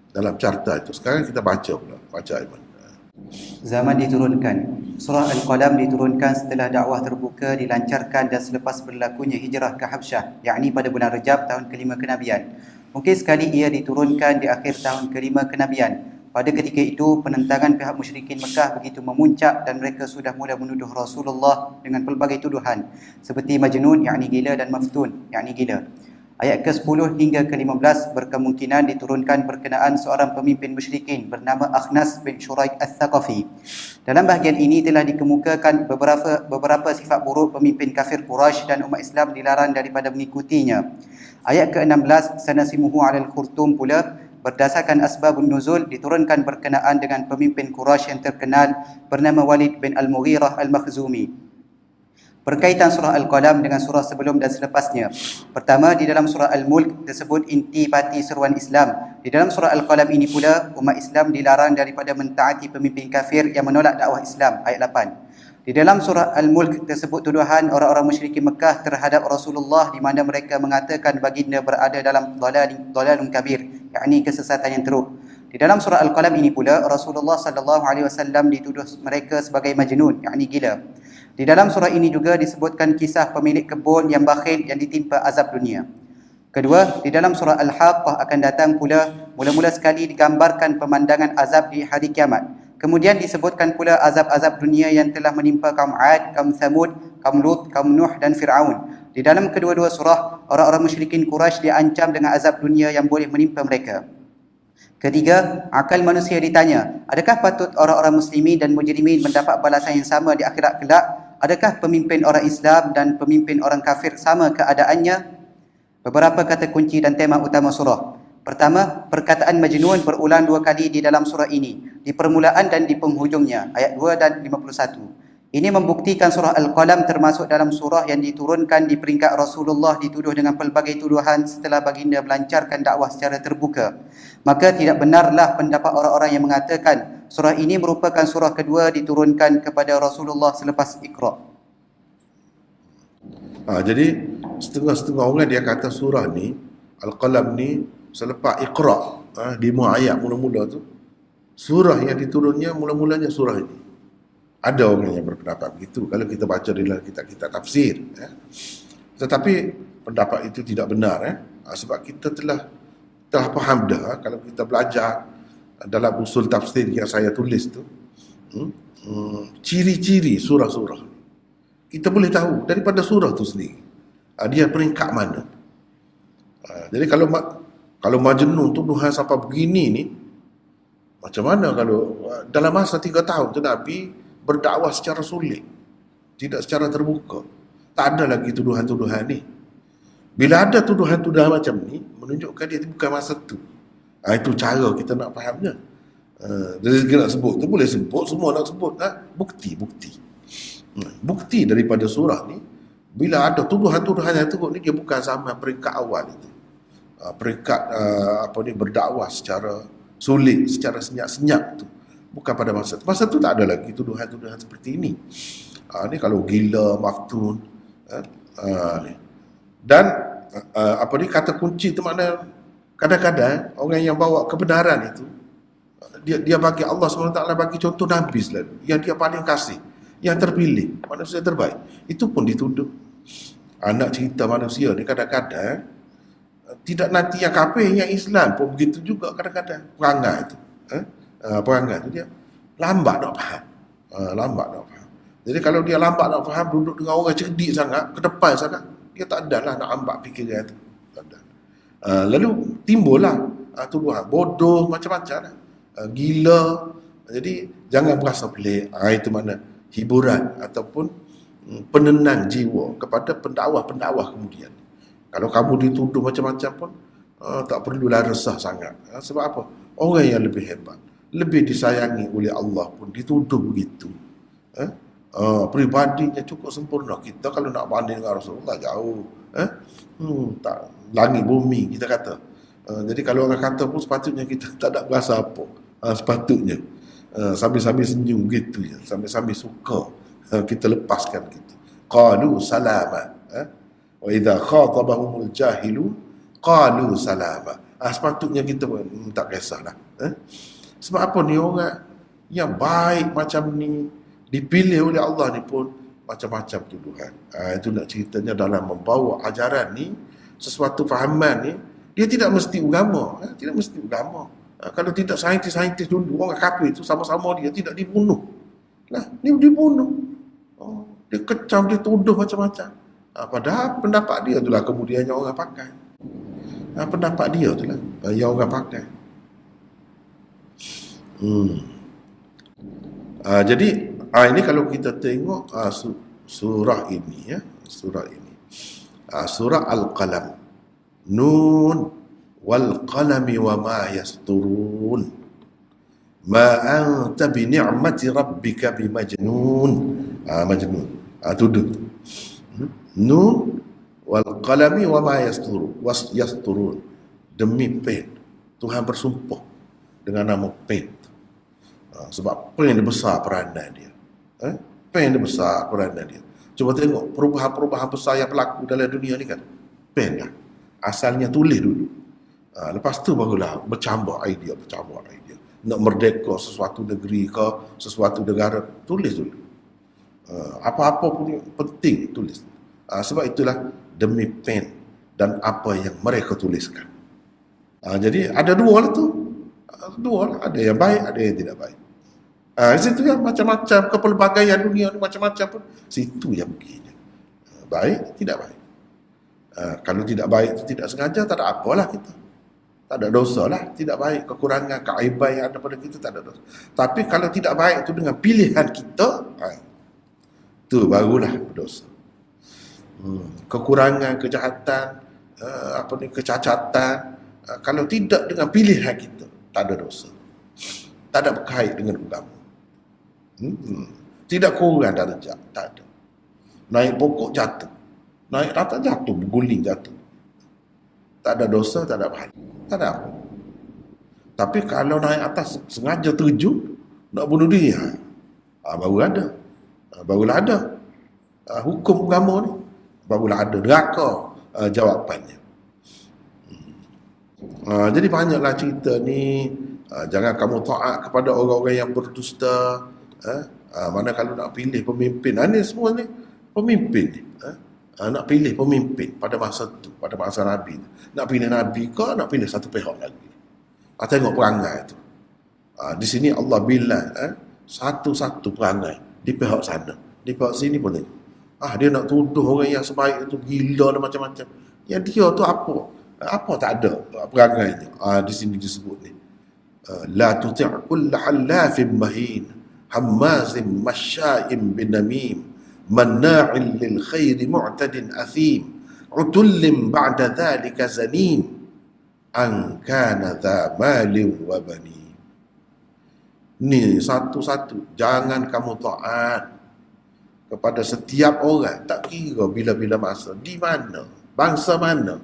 dalam carta itu. Sekarang kita baca pula. Baca Aiman. Zaman diturunkan. Surah Al-Qalam diturunkan setelah dakwah terbuka dilancarkan dan selepas berlakunya hijrah ke Habsyah, yakni pada bulan Rejab tahun kelima kenabian. Mungkin sekali ia diturunkan di akhir tahun kelima kenabian. Pada ketika itu, penentangan pihak musyrikin Mekah begitu memuncak dan mereka sudah mula menuduh Rasulullah dengan pelbagai tuduhan seperti majnun, yakni gila, dan maftun, yakni gila. Ayat ke-10 hingga ke-15 berkemungkinan diturunkan berkenaan seorang pemimpin musyrikin bernama Akhnas bin Shuraik Al-Thaqafi. Dalam bahagian ini telah dikemukakan beberapa sifat buruk pemimpin kafir Quraisy dan umat Islam dilarang daripada mengikutinya. Ayat ke-16 sanasimuhu 'alal khurtum pula berdasarkan asbabun nuzul diturunkan berkenaan dengan pemimpin Quraisy yang terkenal bernama Walid bin Al-Mughirah Al-Makhzumi. Berkaitan surah Al-Qalam dengan surah sebelum dan selepasnya. Pertama, di dalam surah Al-Mulk tersebut intipati seruan Islam. Di dalam surah Al-Qalam ini pula, umat Islam dilarang daripada mentaati pemimpin kafir yang menolak dakwah Islam. Ayat 8. Di dalam surah Al-Mulk tersebut tuduhan orang-orang musyrikin Mekah terhadap Rasulullah di mana mereka mengatakan baginda berada dalam dalalun kabir, yakni kesesatan yang teruk. Di dalam surah Al-Qalam ini pula, Rasulullah sallallahu alaihi wasallam dituduh mereka sebagai majnun, yakni gila. Di dalam surah ini juga disebutkan kisah pemilik kebun yang bakhil yang ditimpa azab dunia. Kedua, di dalam surah Al-Haqqah akan datang pula mula-mula sekali digambarkan pemandangan azab di hari kiamat. Kemudian disebutkan pula azab-azab dunia yang telah menimpa kaum Ad, kaum Thamud, kaum Lut, kaum Nuh dan Fir'aun. Di dalam kedua-dua surah, orang-orang musyrikin Quraisy diancam dengan azab dunia yang boleh menimpa mereka. Ketiga, akal manusia ditanya, adakah patut orang-orang muslimin dan mujrimin mendapat balasan yang sama di akhirat kelak? Adakah pemimpin orang Islam dan pemimpin orang kafir sama keadaannya? Beberapa kata kunci dan tema utama surah. Pertama, perkataan majnun berulang 2 kali di dalam surah ini, di permulaan dan di penghujungnya, ayat 2 dan 51. Ini membuktikan surah Al-Qalam termasuk dalam surah yang diturunkan di peringkat Rasulullah dituduh dengan pelbagai tuduhan setelah baginda melancarkan dakwah secara terbuka. Maka tidak benarlah pendapat orang-orang yang mengatakan surah ini merupakan surah kedua diturunkan kepada Rasulullah selepas Iqra. Jadi setengah-setengah orang dia kata surah ni, Al-Qalam ni selepas Iqra, 5 ayat mula-mula tu, surah yang diturunnya mula-mulanya surah ini. Ada orang yang berpendapat begitu kalau kita baca di dalam kitab-kitab tafsir. Tetapi pendapat itu tidak benar. Sebab kita telah faham dah, kalau kita belajar dalam usul tafsir yang saya tulis tu, ciri-ciri surah-surah kita boleh tahu daripada surah tu sendiri. Dia peringkat mana. Jadi kalau Majnun tuduhan sampai begini ni, macam mana kalau dalam masa 3 tahun tu Nabi berdakwah secara sulit, tidak secara terbuka, tak ada lagi tuduhan-tuduhan ni. Bila ada tuduhan-tuduhan macam ni, menunjukkan dia bukan masa tu. Itu cara kita nak fahamnya. Dari segi nak sebut tu boleh sebut, semua nak sebut, bukti bukti daripada surah ni. Bila ada tuduhan-tuduhan yang teruk ni, dia bukan sama peringkat awal itu, peringkat berdakwah secara sulit, secara senyap-senyap tu. Bukan pada masa tu tak ada lagi tuduhan-tuduhan seperti ini. Ni kalau gila, maftun, ni. Dan kata kunci tu makna kadang-kadang orang yang bawa kebenaran itu, dia bagi Allah SWT bagi contoh Nabi selalu, yang dia paling kasih, yang terpilih, manusia terbaik. Itu pun dituduh. Anak cerita manusia ni kadang-kadang tidak nanti yang kafir, yang Islam pun begitu juga kadang-kadang perangai itu. Perangai tu dia lambat nak faham. Jadi kalau dia lambat nak faham, duduk dengan orang cerdik sangat, ke depan sangat, dia tak adalah nak ambil fikiran tu. Lalu timbullah tuduhan bodoh macam-macam lah. Gila. Jadi jangan berasa pelik. Itu mana hiburan ataupun penenang jiwa kepada pendakwah-pendakwah kemudian. Kalau kamu dituduh macam-macam pun tak perlulah resah sangat. Sebab apa? Orang yang lebih hebat, lebih disayangi oleh Allah pun dituduh begitu. Peribadinya cukup sempurna. Kita kalau nak banding dengan Rasulullah jauh. Tak, langit bumi kita kata. Jadi kalau orang kata pun sepatutnya kita tak ada berasa apa. Sepatutnya sambil-sambil senyum gitu ya, sambil-sambil suka kita lepaskan gitu. Qalu salama. Wa idza khatabahumul jahilu qalu salama. Sepatutnya kita pun tak kisahlah. Sebab apa ni, orang yang baik macam ni dipilih oleh Allah ni pun macam-macam tuduhan. Itu nak ceritanya dalam membawa ajaran ni, sesuatu fahaman ni, dia tidak mesti agama. Tidak mesti agama. Kalau tidak saintis-saintis dulu, orang kafir itu sama-sama dia tidak dibunuh. Ni dibunuh. Dia kecam, dia tuduh macam-macam. Padahal pendapat dia itulah kemudian yang orang pakai. Pendapat dia itulah yang orang pakai. Jadi ini kalau kita tengok surah ini, surah ini, surah Al-Qalam, Nun wal qalami wa ma yasturun, ma anta bi ni'mati rabbika bi majnun. Majnun tuduh. Nun wal qalami wa ma yasturun, demi pen, Tuhan bersumpah dengan nama pen. Sebab pen dia besar peranan dia. Pen dia besar peranan dia. Cuba tengok perubahan-perubahan besar yang berlaku dalam dunia ni kan. Pen kan. Asalnya tulis dulu. Lepas tu barulah bercambah idea. Nak merdeka sesuatu negeri ke, sesuatu negara, tulis dulu. Apa-apa pun penting tulis. Sebab itulah demi pen dan apa yang mereka tuliskan. Jadi ada dua lah tu. Ada yang baik, ada yang tidak baik. Situ yang macam-macam kepelbagaian dunia ni macam-macam pun, situ yang begini. Baik, tidak baik. Kalau tidak baik itu tidak sengaja, tak ada apalah kita. Tak ada dosa lah. Tidak baik, kekurangan, keaiban yang ada pada kita, tak ada dosa. Tapi kalau tidak baik itu dengan pilihan kita, tu barulah berdosa. Kekurangan, kejahatan, kecacatan, kalau tidak dengan pilihan kita, tak ada dosa. Tak ada berkait dengan agama. Tidak kurang darjat, tak ada. Naik pokok jatuh, naik atas jatuh, berguling jatuh. Tak ada dosa, tak ada pahala, tak ada apa. Tapi kalau naik atas sengaja terjun nak bunuh diri, barulah ada hukum agama ni, barulah ada neraka jawapannya. Jadi banyaklah cerita ni. Jangan kamu taat kepada orang-orang yang berdusta. Mana kalau nak pilih pemimpin, ni semua ni pemimpin ni. Nak pilih pemimpin pada masa tu, pada masa Nabi tu. Nak pilih Nabi ke nak pilih satu pihak lagi. Tengok perangai tu. Di sini Allah bilang satu-satu perangai di pihak sana, di pihak sini pun tengok. Dia nak tuduh orang yang sebaik itu gila dan macam-macam. Yang dia tu apa? Apa tak ada perangainya. Di sini disebut ni. La tuti' kull halafin mahin, hammazin masya'in binamim, manna'in lil khairi mu'tadin athim, utullim ba'da dhalika zanim, an kana dha malin wa banin. Ni satu-satu. Jangan kamu taat kepada setiap orang, tak kira bila-bila masa, di mana, bangsa mana.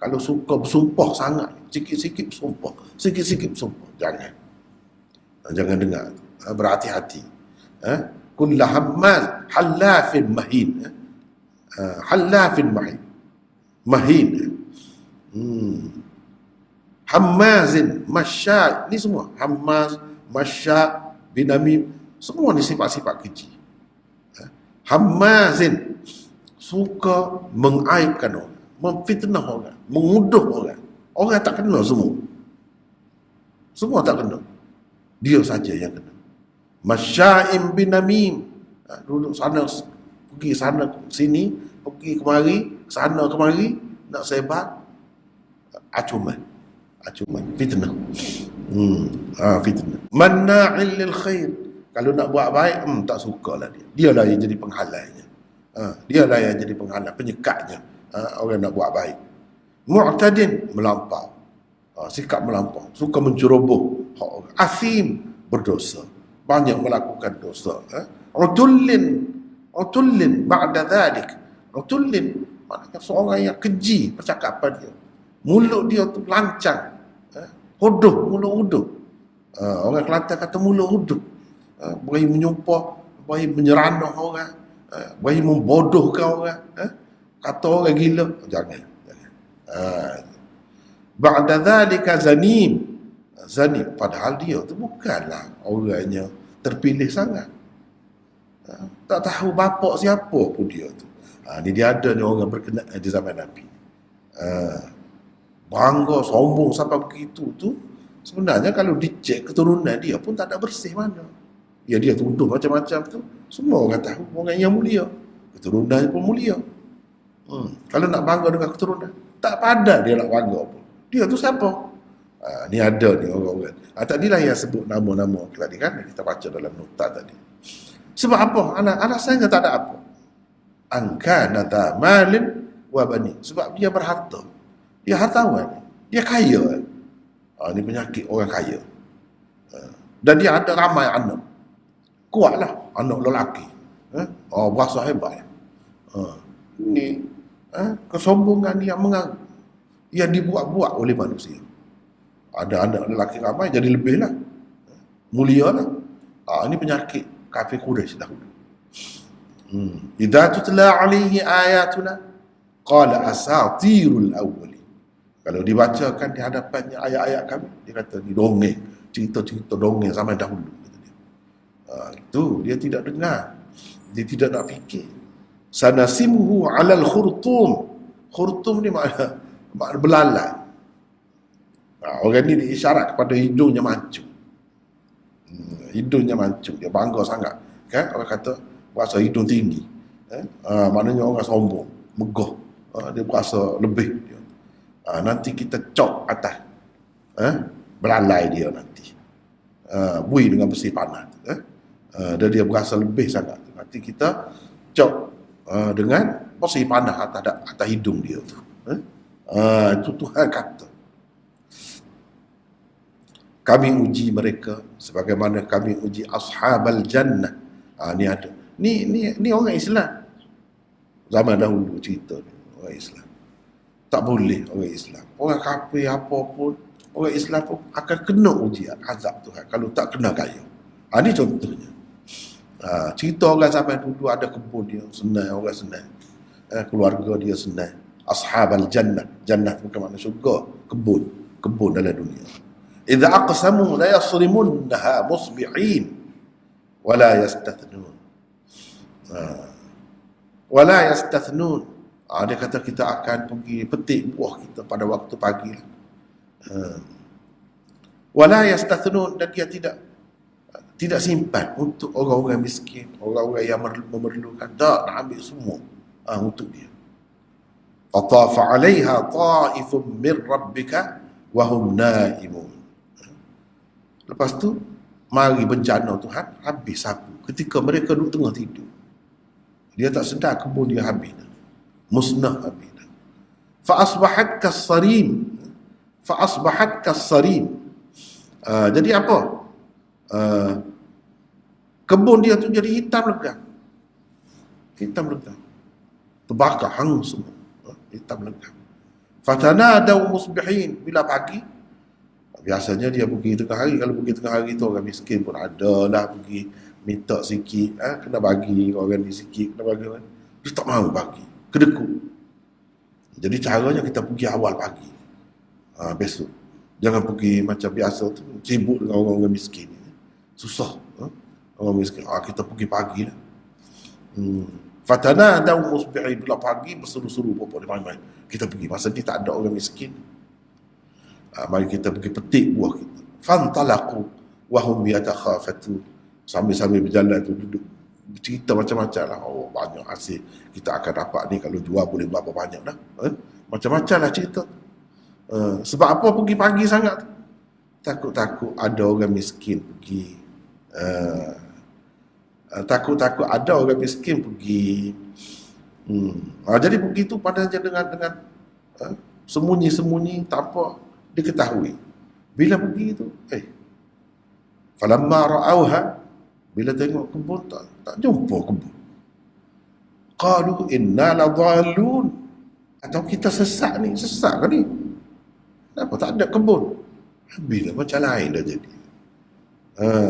Kalau suka bersumpah sangat, sikit-sikit bersumpah, sikit-sikit bersumpah, jangan dengar. Berhati-hati. Kullu hammaz halafin mahin, halafin mahin, hammazin masya', ni semua hammaz, masya', binamim, semua ni sifat-sifat keji. Hammazin, suka mengaibkan orang, memfitnah orang, menguduh orang. Orang tak kena semua tak kena, dia saja yang kena. Masya'im binamim, duduk sana, pergi sana sini, pergi kemari, sana kemari, nak sebar acuman, fitnah. Fitnah. Manna'il lil khair, kalau nak buat baik, tak sukalah dia. Dialah yang jadi penghalangnya. Dialah yang jadi penghalang, penyekatnya. Orang nak buat baik. Mu'tadin, melampau. Sikap melampau, suka menceroboh hak orang. Athim, berdosa, banyak melakukan dosa. Utullin ba'da dhalik. Utullin maknanya seorang yang keji percakapan dia. Mulut dia tu lancang. Huduh, mulut huduh. Orang Kelantan kata mulut huduh. Berani menyumpah, berani menyeranah orang, berani membodohkan orang, kata orang gila. Jangan. Ba'da dhalika zanim. Zanim, padahal dia tu bukanlah orangnya terpilih sangat. Tak tahu bapak siapa pun dia tu. Ni dia ada ni orang berkenaan di zaman Nabi. Bangga, sombong sampai begitu tu. Sebenarnya kalau dicek keturunan dia pun tak ada bersih mana. Ya dia tuduh macam-macam tu, semua orang tahu orang yang mulia, keturunannya pun mulia. Kalau nak bangga dengan keturunan, tak pada dia nak bangga pun. Dia tu siapa? Ni ada ni orang-orang. Tadilah yang sebut nama-nama tadi kan, kita baca dalam nota tadi. Sebab apa? Alasannya tak ada apa. Angkana ta malin wa bani. Sebab dia berharta. Dia hartawan. Dia kaya. Ini penyakit orang kaya. Dan dia ada ramai anak. Kuatlah anak lelaki. Berasa hebat. Ini kesombongan yang mengaruh, yang dibuat-buat oleh manusia. Ada anak lelaki ramai, jadi lebih lah, mulia lah. Ini penyakit kafir Quraisy dahulu. Idza tutla alaihi ayatuna qala asatirul awwalin. Kalau dibacakan di hadapannya ayat-ayat kami, dia kata ni dongeng, cerita-cerita dongeng zaman dahulu. Itu dia tidak dengar, dia tidak nak fikir. Sanasimuhu alal khurtum. Khurtum ni makna belalai. Orang ni diisyarat kepada hidungnya mancung. Hidungnya mancung, dia bangga sangat. Kan? Orang kata berasa hidung tinggi. Maknanya orang sombong, megah. Dia berasa lebih. Nanti kita cok atas. Belalai dia nanti. Bui dengan besi panas. Dan dia berasa lebih sangat. Nanti kita cok dengan porsi panah atas hidung dia tu. Itu Tuhan kata. Kami uji mereka sebagaimana kami uji ashabal jannah. Ni ada. Ni orang Islam. Zaman dahulu cerita ni, orang Islam. Tak boleh orang Islam. Orang kafir apa pun, orang Islam pun akan kena ujian azab Tuhan kalau tak kena gaya. Ni contohnya. Cerita orang zaman dulu ada kebun dia senang, orang senang. Keluarga dia senang. Ashabal jannah. Jannah bukan makna syurga, kebun dalam dunia. Idza aqsamu la yasrimunha musbihin wa la yastathnun. Wa la yastathnun. Dia kata kita akan pergi petik buah kita pada waktu pagi. Wa la yastathnun, dan dia tidak simpan untuk orang-orang miskin, orang-orang yang memerlukan. Tak, nak ambil semua untuk dia. Fatafa 'alaiha ta'ifun min rabbika wa hum naimun. Lepas tu mari bencana Tuhan, habis sapu ketika mereka duduk tengah tidur. Dia tak sedar kebun dia habis dah. Musnah habis dah. Fa asbahat kas-sarim. Jadi apa? Kebun dia tu jadi hitam legam. Terbakar hangus semua. Hitam legam. Fatanadaw musbihin, bila pagi. Biasanya dia pergi tengah hari. Kalau pergi tengah hari tu orang miskin pun ada lah pergi minta sikit, kena bagi orang ni sikit, kena bagi orang. Dia tak mahu bagi, kedekut. Jadi caranya kita pergi awal pagi, besok. Jangan pergi macam biasa tu, sibuk dengan orang-orang miskin. Susah, orang miskin. Kita pergi pagi lah. Fatana daw musbihin, bila pagi berseru-seru apa main-main. Kita pergi, masa ni tak ada orang miskin. Mari kita pergi petik buah kita. Fantalaqu wa hum yatakhafatun. Sambil-sambil berjalan tu duduk cerita macam-macam lah. Banyak hasil kita akan dapat ni kalau jual boleh berapa banyak dah. Macam-macam lah cerita. Sebab apa pergi pagi sangat tu? Takut-takut ada orang miskin pergi. Takut-takut ada orang miskin pergi. Jadi pergi tu padanya dengan sembunyi-sembunyi tanpa diketahui. Bila pergi tu, falamma ra'auha, bila tengok kebun tak jumpa kebun. Qalu inna ladallun, atau kita sesat ke ni? Kenapa tak ada kebun? Habis macam lain dah jadi.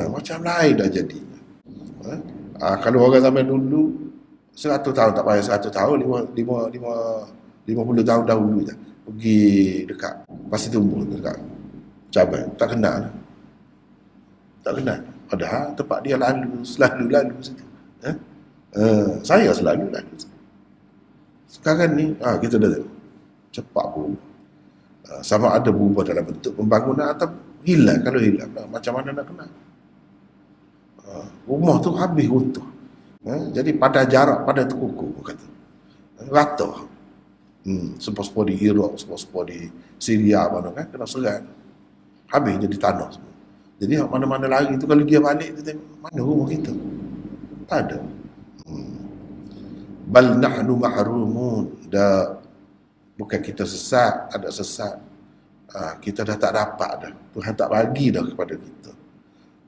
Macam lain dah jadi. Kalau orang zaman dulu 100 tahun tak payah 100 tahun, 50 tahun dahulu je. Pergi dekat Pasir Tumbuh dekat Cabai, tak kenal. Padahal tempat dia selalu lalu situ. Saya selalu lalu. Sekarang ni kita dah tengok cepat berubah. Sama ada berubah dalam bentuk pembangunan atau hilang. Kalau hilang, macam mana nak kenal? Rumah tu habis runtuh. Jadi pada jarak, pada terkukur kata. Rata. Sepos-sepos di Iraq, sepos-sepos di Syria mana kan, kena serang. Habis jadi tanah semua. Jadi mana-mana lari tu kalau dia balik dia tengok mana rumah kita. Tak ada. Bal nahnu mahrumun. Bukan kita sesat, ada sesat. Kita dah tak dapat dah. Tuhan tak bagi dah kepada kita.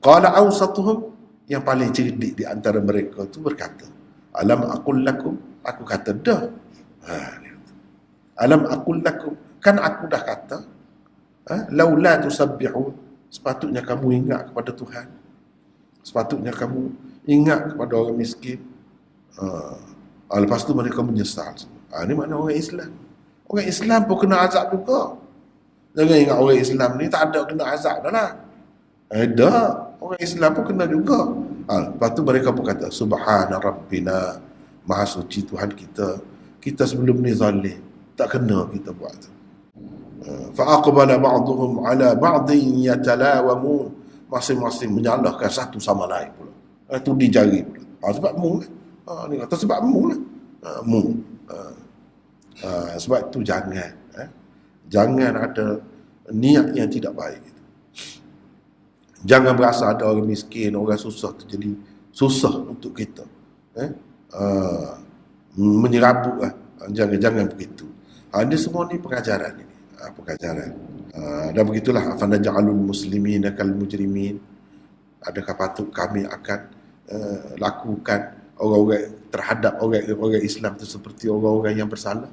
Qala awsatuhum, yang paling cerdik di antara mereka tu berkata, alam aqul lakum, aku kata dah. Alam aqul lakum, kan aku dah kata, laula tusabbihun, sepatutnya kamu ingat kepada Tuhan, sepatutnya kamu ingat kepada orang miskin. Lepas tu mereka menyesal. Ini makna orang Islam. Orang Islam pun kena azab juga. Jangan ingat orang Islam ni tak ada kena azab dah lah. Ada, orang Islam pun kena juga. Lepas tu mereka pun kata, subhana rabbina, maha suci Tuhan kita. Kita sebelum ni zalim, tak kena kita buat tu. Fa'aqbala ba'duhum ala ba'din yatalawamun, masing-masing menyalahkan satu sama lain pula. Itu dijari pula. Sebab mu lah. Ni kata sebab mu lah. Sebab tu jangan ada niat yang tidak baik. Jangan berasa ada orang miskin, orang susah tu jadi susah untuk kita. menyerabut lah. Jangan begitu. Ini semua ni pengajaran ini. Pengajaran. Dan begitulah afana ja'alul muslimina kal mujrimin. Adakah patut kami akan lakukan orang-orang terhadap orang-orang Islam itu seperti orang-orang yang bersalah,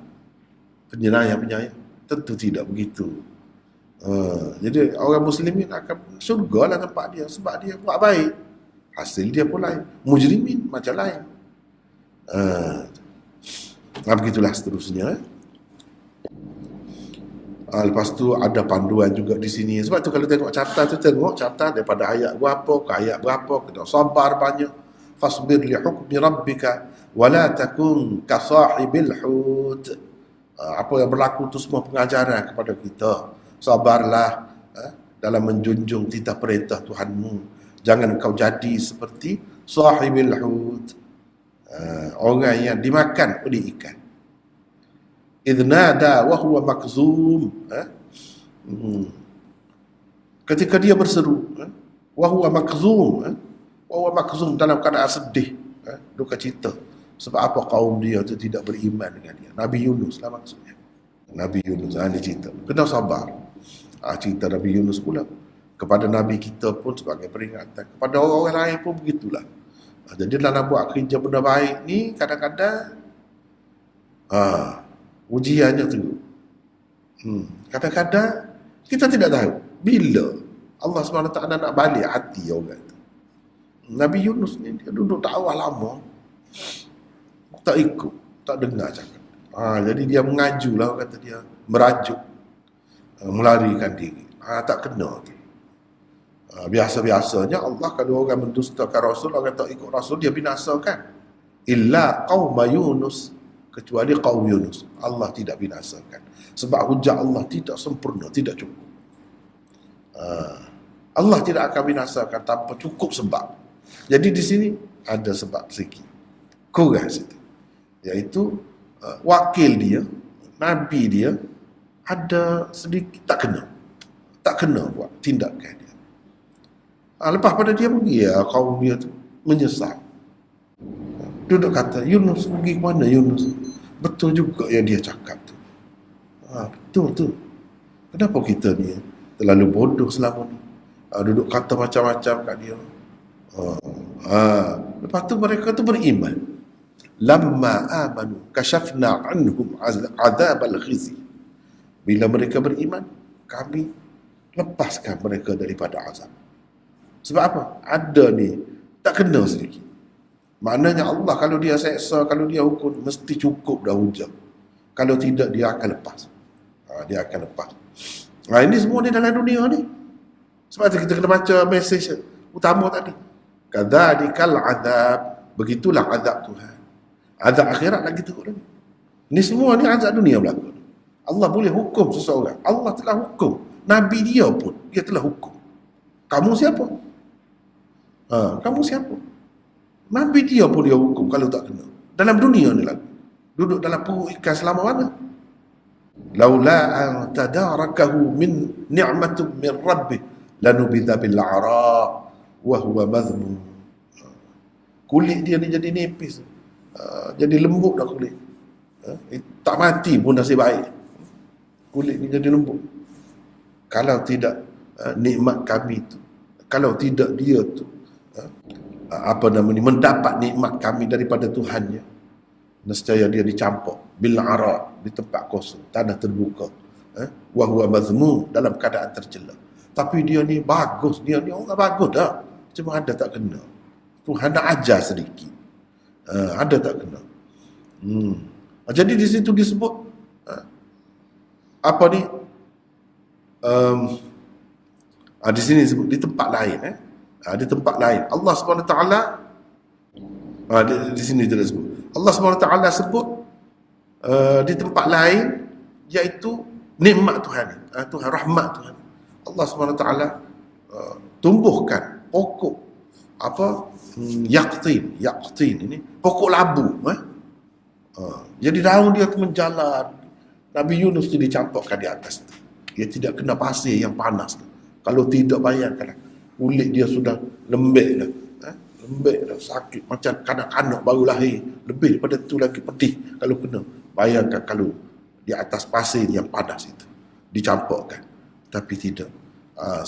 penyayang? Tentu tidak begitu. Jadi orang muslimin akan surga lah tempat dia sebab dia buat baik. Hasil dia pun lain. Mujrimin macam lain. Begitulah seterusnya. Lepas tu ada panduan juga di sini. Sebab tu kalau tengok carta daripada ayat berapa ke ayat berapa, kena sabar banyak. Fasbir li hukmi rabbika wala takun ka sahibil hut. Apa yang berlaku tu semua pengajaran kepada kita. Sabarlah dalam menjunjung titah perintah Tuhanmu. Jangan kau jadi seperti sahibil hut, orang yang dimakan oleh ikan. Idnada wa huwa makzum, ketika dia berseru, wa huwa makzum, dalam keadaan sedih, duka cita. Sebab apa kaum dia tu tidak beriman dengan dia. Nabi Yunus lah maksudnya. Nabi Yunus, ini cerita. Kena sabar. Cerita Nabi Yunus pula kepada Nabi kita pun sebagai peringatan. Kepada orang-orang lain pun begitulah. Jadi dalam buat kerja benda baik ni kadang-kadang ujiannya tu. Kadang-kadang kita tidak tahu bila Allah SWT nak balik hati orang tu. Nabi Yunus ni dia duduk dakwah lama, tak ikut, tak dengar cakap. Jadi dia mengajulah, kata dia merajuk, melarikan diri. Tak kena tu. Biasa-biasanya Allah kalau orang mendustakan Rasul, orang tak ikut Rasul, dia binasakan. Illa qauma Yunus, kecuali kaum Yunus, Allah tidak binasakan. Sebab hujah Allah tidak sempurna, tidak cukup. Allah tidak akan binasakan tanpa cukup sebab. Jadi di sini ada sebab sikit, kurang situ, iaitu wakil dia, Nabi dia ada sedikit tak kena buat tindakan dia. Lepas pada dia pergi, kaum dia tu menyesal. Duduk kata, Yunus pergi ke mana Yunus? Betul juga yang dia cakap tu. Betul tu. Kenapa kita ni terlalu bodoh selama ni? Duduk kata macam-macam kat dia. Lepas tu mereka tu beriman. Lamma amanu kashafna anhum azab al-khizi. Bila mereka beriman, kami lepaskan mereka daripada azab. Sebab apa? Ada ni tak kena sedikit. Maknanya Allah kalau dia seksa, kalau dia hukum, mesti cukup dah hujah. Kalau tidak, dia akan lepas. Dia akan lepas. Ini semua ni dalam dunia ni. Sebab tu kita kena baca mesej utama tadi. Kadzalikal azab, begitulah azab Tuhan. Azab akhirat lagi teruk lagi. Ini semua ni azab dunia berlaku. Allah boleh hukum seseorang. Allah telah hukum. Nabi dia pun, dia telah hukum. Kamu siapa? Kamu siapa? Nabi dia pun dia hukum kalau tak kena. Dalam dunia ni lagi. Duduk dalam perut ikan selama mana? Laula an tadarakahu min ni'matin min rabbih lanubidha bil a'ra wa huwa madhmum. Kulit dia ni jadi nipis. Jadi lembut dah kulit. Tak mati pun nasib baik. Kulit ni jadi lembut. Kalau tidak nikmat kami tu, kalau tidak dia tu mendapat nikmat kami daripada Tuhannya, nescaya dia dicampur bil ara, di tempat kosong, tanah terbuka, wa huwa mazmum, dalam keadaan tercela. Tapi dia ni bagus, dia ni orang bagus dah, cuma ada tak kena. Tuhan nak ajar sedikit, ada tak kena. Jadi di situ disebut apa ni, di sini disebut di tempat lain, di tempat lain Allah SWT di sini dia sebut, Allah SWT sebut di tempat lain, iaitu nikmat Tuhan, Tuhan, rahmat Tuhan. Allah SWT tumbuhkan pokok apa, yaqtin ini pokok labu, jadi daun dia menjalar. Nabi Yunus tu dicampurkan di atas tu. Dia tidak kena pasir yang panas tu. Kalau tidak, bayangkanlah, kulit dia sudah lembek dah, lembek dah, sakit macam kanak-kanak baru lahir. Lebih daripada tu lagi pedih kalau kena. Bayangkan kalau di atas pasir yang panas itu dicampurkan. Tapi tidak.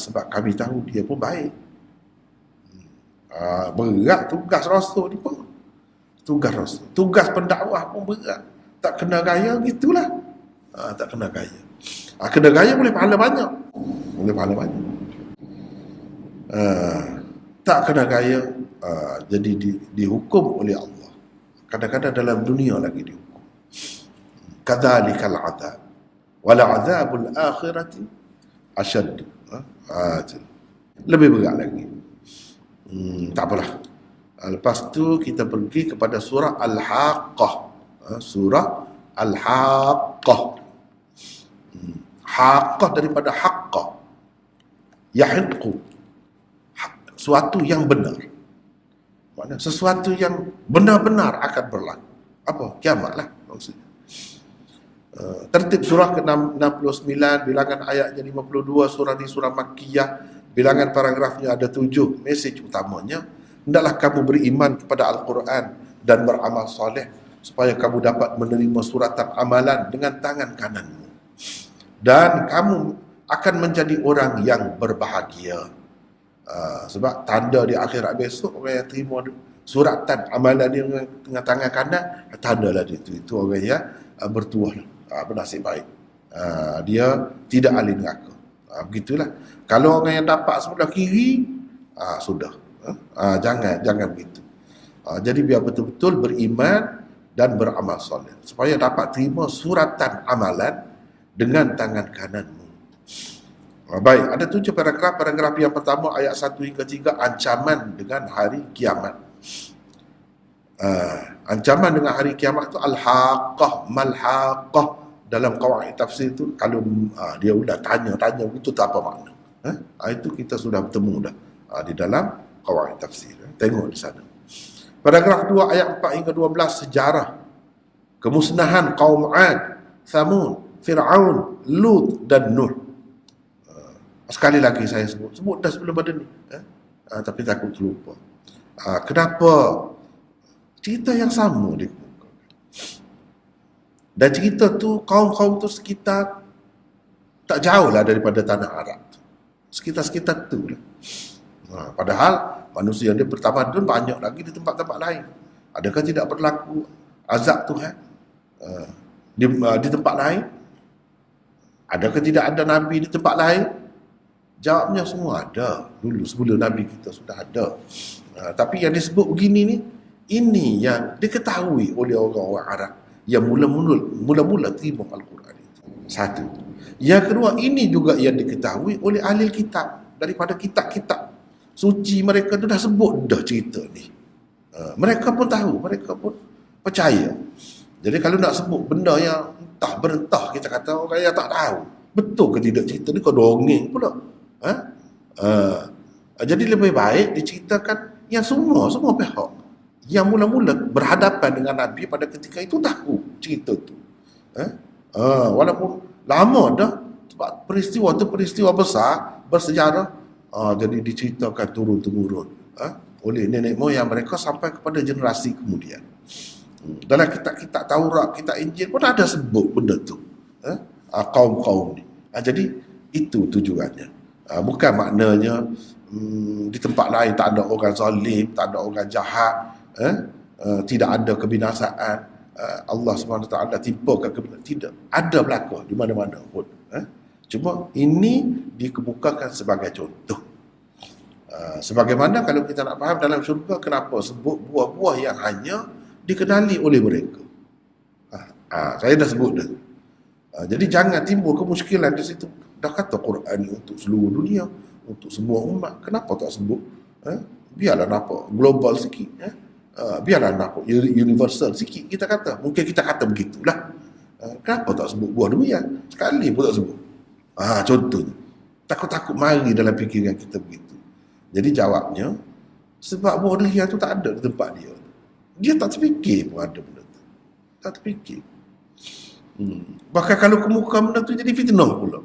Sebab kami tahu dia pun baik. Berat tugas Rasul ni pun. Tugas Rasul. Tugas pendakwah pun berat. Tak kena gaya, gitulah. Tak kena gaya. Kena gaya boleh pahala banyak. Boleh pahala banyak. Tak kena gaya, jadi dihukum oleh Allah. Kadang-kadang dalam dunia lagi dihukum. Kadzalikal azab. Wal azabul akhirati asyad. Lebih berat lagi. Tak apalah. Lepas tu kita pergi kepada surah Al-Haqqah. Surah Al-Haqqah. Haqqah daripada haqqah. Yahiqqu. Sesuatu yang benar. Maknanya sesuatu yang benar-benar akan berlaku. Apa? Kiamat lah maksudnya. Tertib surah ke-69, bilangan ayatnya 52, surah ni surah Makkiyah, bilangan paragrafnya ada 7. Mesej utamanya, hendaklah kamu beriman kepada Al-Quran dan beramal soleh supaya kamu dapat menerima suratan amalan dengan tangan kananmu. Dan kamu akan menjadi orang yang berbahagia. Sebab tanda di akhirat besok, orang yang terima suratan amalan dia dengan tangan kanan, tandalah itu orang yang bertuah, bernasib baik. Dia tidak ahli neraka. Begitulah. Kalau orang yang dapat sebelah kiri, sudah. Jangan begitu. Jadi biar betul-betul beriman dan beramal soleh supaya dapat terima suratan amalan dengan tangan kananmu. Baik, ada 7 paragraf. Paragraf yang pertama ayat 1 hingga 3, ancaman dengan hari kiamat. Ancaman dengan hari kiamat itu al-haqqah, mal-haqqah. Dalam qawaid tafsir itu, kalau dia udah tanya itu tak apa makna. Itu kita sudah bertemu dah di dalam qawaid tafsir. Tengok di sana. Paragraf 2 ayat 4 hingga 12, sejarah kemusnahan kaum Ad, Thamud, Fir'aun, Lut dan Nuh. Sekali lagi saya sebut dah sebelum pada ni, tapi takut terlupa. Kenapa cerita yang sama dikemukakan? Dan cerita tu kaum-kaum tu sekitar tak jauh lah daripada tanah Arab, sekitar-sekitar tu lah. Padahal manusia dia bertamadun banyak lagi di tempat-tempat lain. Adakah tidak berlaku azab Tuhan di tempat lain? Adakah tidak ada Nabi di tempat lain? Jawabnya semua ada. Dulu sebelum Nabi kita sudah ada. Tapi yang disebut begini ni, ini yang diketahui oleh orang-orang Arab yang mula-mula terima Al-Quran itu. Satu. Yang kedua, ini juga yang diketahui oleh ahli kitab daripada kitab-kitab suci mereka tu dah sebut dah cerita ni. Mereka pun tahu, mereka pun percaya. Jadi kalau nak sebut benda yang entah berentah, kita kata orang yang tak tahu betul ke tidak cerita ni, kau dongeng pula. Jadi lebih baik diceritakan yang semua pihak yang mula-mula berhadapan dengan Nabi pada ketika itu tahu cerita tu. Walaupun lama dah, sebab peristiwa tu peristiwa besar bersejarah, jadi diceritakan turun-temurun oleh nenek moyang mereka sampai kepada generasi kemudian. Dalam kitab-kitab Taurat, kitab Injil pun ada sebut benda tu, kaum-kaum ni. Jadi itu tujuannya. Bukan maknanya di tempat lain tak ada orang zalim, tak ada orang jahat, tidak ada kebinasaan, Allah SWT timpakan kebinasaan. Tidak, ada berlaku di mana-mana pun. Cuma ini dikemukakan sebagai contoh. Sebagaimana kalau kita nak faham dalam syurga, kenapa sebut buah-buah yang hanya dikenali oleh mereka. Saya dah sebut dah. Jadi jangan timbul kemuskilan di situ. Dah kata Quran ni untuk seluruh dunia, untuk semua umat. Kenapa tak sebut? Biarlah nampak global sikit. Biarlah nampak universal sikit, kita kata. Mungkin kita kata begitulah. Kenapa tak sebut buah durian? Sekali pun tak sebut. Contohnya. Takut-takut mari dalam fikiran kita begitu. Jadi jawabnya, sebab buah durian tu tak ada di tempat dia. Dia tak terfikir pun ada benda tu. Tak terfikir. Bahkan kalau kemuka benda tu jadi fitnah pula.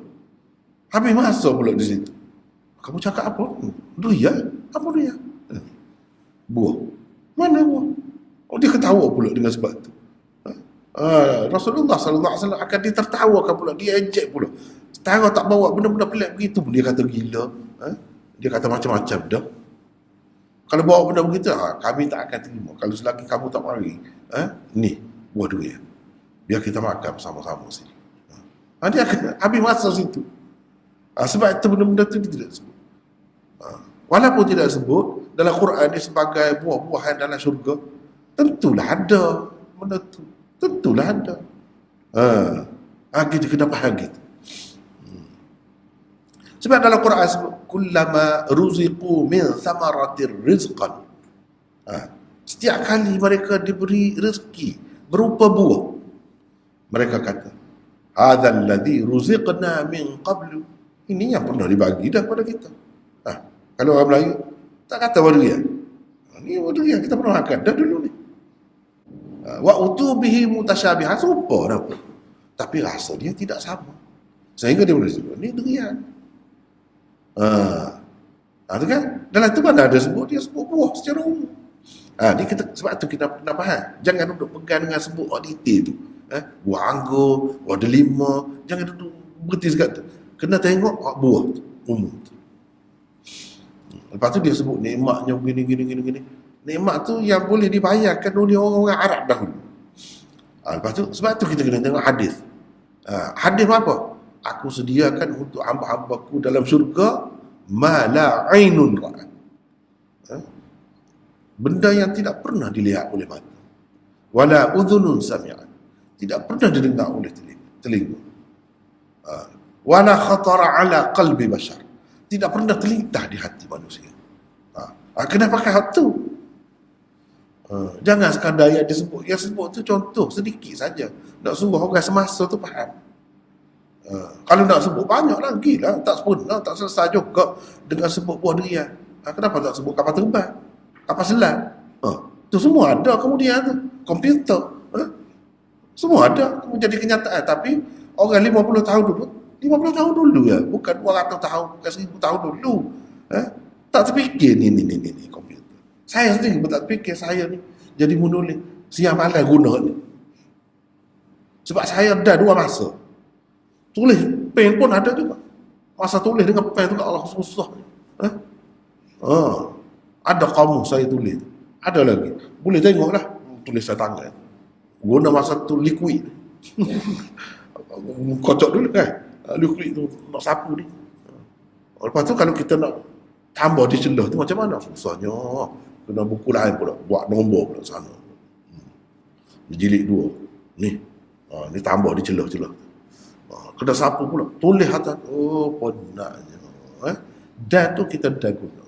Habis masa pula di situ. Kamu cakap apa? Durian? Apa durian? Buah. Mana buah? Oh, dia ketawa pula dengan sebab tu. Rasulullah sallallahu alaihi wasallam akan ditertawakan pula, dia ejek pula. Setara tak bawa benda-benda pelik begitu pun dia kata gila. Dia kata macam-macam dah. Kalau bawa benda begitu, kami tak akan terima. Kalau selagi kamu tak mari, ni buah durian. Biar kita makan bersama-sama sini. Dia akan habis masa situ. Sebab itu benda-benda itu dia tidak sebut. Walaupun tidak sebut dalam Quran ni sebagai buah-buahan dalam syurga, tentulah ada benda tu. Tentulah ada. Kita kena faham gitu. Sebab dalam Quran sebut kullama ruziqu min thamaratir rizqan. Setiap kali mereka diberi rezeki berupa buah, mereka kata hadzal ladzi ruziqna min qablu. Ini yang pernah dibagi dah pada kita. Kalau orang Melayu tak kata durian. Ini durian kita pernah makan dah dulu ni. Wa utubihi mutasyabihan, serupa dah pun. Tapi rasa dia tidak sama. Sehingga dia boleh sebut ni durian. Tu kan? Dalam tu mana ada sebut, dia sebut buah secara umum. Ni kita, sebab tu kita kena faham. Jangan duduk pegang dengan sebut detail tu. Buah anggur, buah delima, jangan duduk berhenti sekat tu. Kena tengok buah tu, umum tu. Lepas tu dia sebut nikmatnya gini. Nikmat tu yang boleh dibayarkan oleh orang-orang Arab dahulu. Lepas tu, sebab tu kita kena tengok hadis. Hadis apa? Aku sediakan untuk hamba-hambaku dalam syurga ma la ainun ra'at. Benda yang tidak pernah dilihat oleh mata. Wala udhunun sami'at. Tidak pernah didengar oleh telinga. Wala khatara ala qalbi bashar. Tidak pernah terlintas di hati manusia. Kenapa hal tu? Jangan sekadar yang disebut. Yang sebut tu contoh sedikit saja. Nak suruh orang semasa tu faham. Kalau nak sebut banyak lagi lah. Tak sempurna, tak selesai juga dengan sebut buah durian. Kenapa tak sebut kapal terbang, kapal selam? Tu semua ada kemudian tu. Komputer. Semua ada. Menjadi kenyataan. Tapi orang 50 tahun dulu, 50 tahun dulu ya. Bukan 200 tahun, bukan 1000 tahun dulu. Tak terfikir ni komputer. Saya sendiri pun tak fikir saya ni jadi menulis siang malam guna ni. Sebab saya dah dua masa. Tulis pen pun ada juga. Masa tulis dengan pen tu Allah susah. Ada kamu saya tulis. Ada lagi. Boleh tengoklah tulis saya tangan. Guna masa tu liquid. Kocok dulu kan. Liquid tu nak sapu ni. Lepas tu kalau kita nak tambah di celah tu macam mana? Susahnya. Kena buku lain pula. Buat nombor pula sana. Dijilid dua. Ni. Ni tambah di celah-celah. Kena sapu pula. Tulis atas. Oh, penatnya. Dan tu kita dah guna.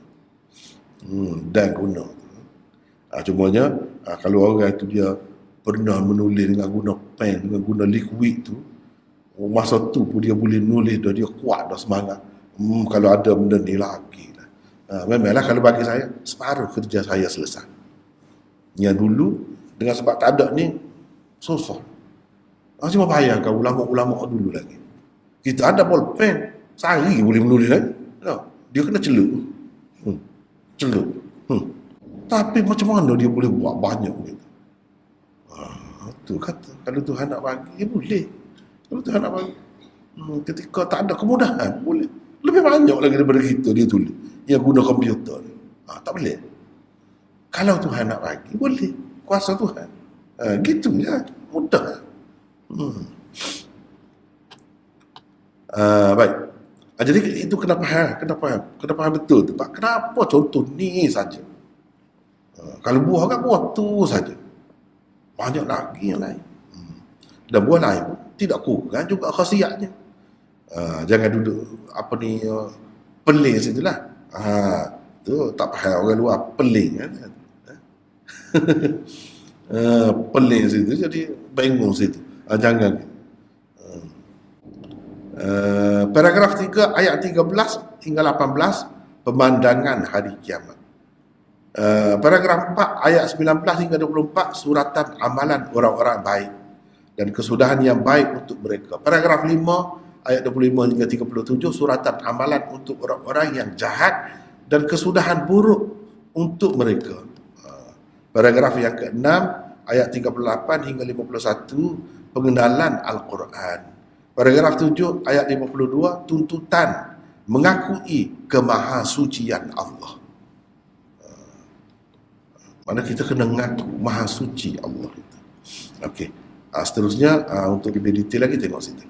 Dan guna. Cumanya, kalau orang tu dia pernah menulis dengan guna pen, dengan guna liquid tu, masa tu pun dia boleh nulis dah, dia kuat dah semangat. Kalau ada benda ni lagi lah. Memanglah kalau bagi saya, separuh kerja saya selesai. Yang dulu, dengan sebab tak ada ni, susah. Cuma bayangkan ulama-ulama dulu lagi. Kita ada bolpen, sehari boleh menulis lagi. Dia kena celup. Celup. Tapi macam mana dia boleh buat banyak gitu. Tu kata, kalau Tuhan nak bagi, dia boleh. Kalau Tuhan nak bagi, ketika tak ada kemudahan, boleh. Lebih banyak lagi daripada kita dia tulis. Yang guna komputer ni. Tak boleh. Kalau Tuhan nak bagi, boleh. Kuasa Tuhan. Gitu ya. Mudah. Baik. Jadi itu kena faham betul tu. Kenapa contoh ni saja? Kalau buah kan buah tu saja. Banyak lagi yang lain. Dan buah lain pun tidak kurang juga khasiatnya. Jangan duduk peling situ lah. Tu tak faham orang luar peling kan. Peling situ jadi bingung situ. Jangan. Paragraf 3 ayat 13 hingga 18 pemandangan hari kiamat. Paragraf 4 ayat 19 hingga 24 suratan amalan orang-orang baik dan kesudahan yang baik untuk mereka. Paragraf 5 ayat 25 hingga 37 suratan amalan untuk orang-orang yang jahat dan kesudahan buruk untuk mereka. Paragraf yang ke-6 ayat 38 hingga 51 pengenalan Al-Quran. Paragraf 7 ayat 52 tuntutan mengakui kemahasucian Allah. Mana kita kena mengaku maha suci Allah itu. Okey. Seterusnya untuk lebih detail lagi tengok situ.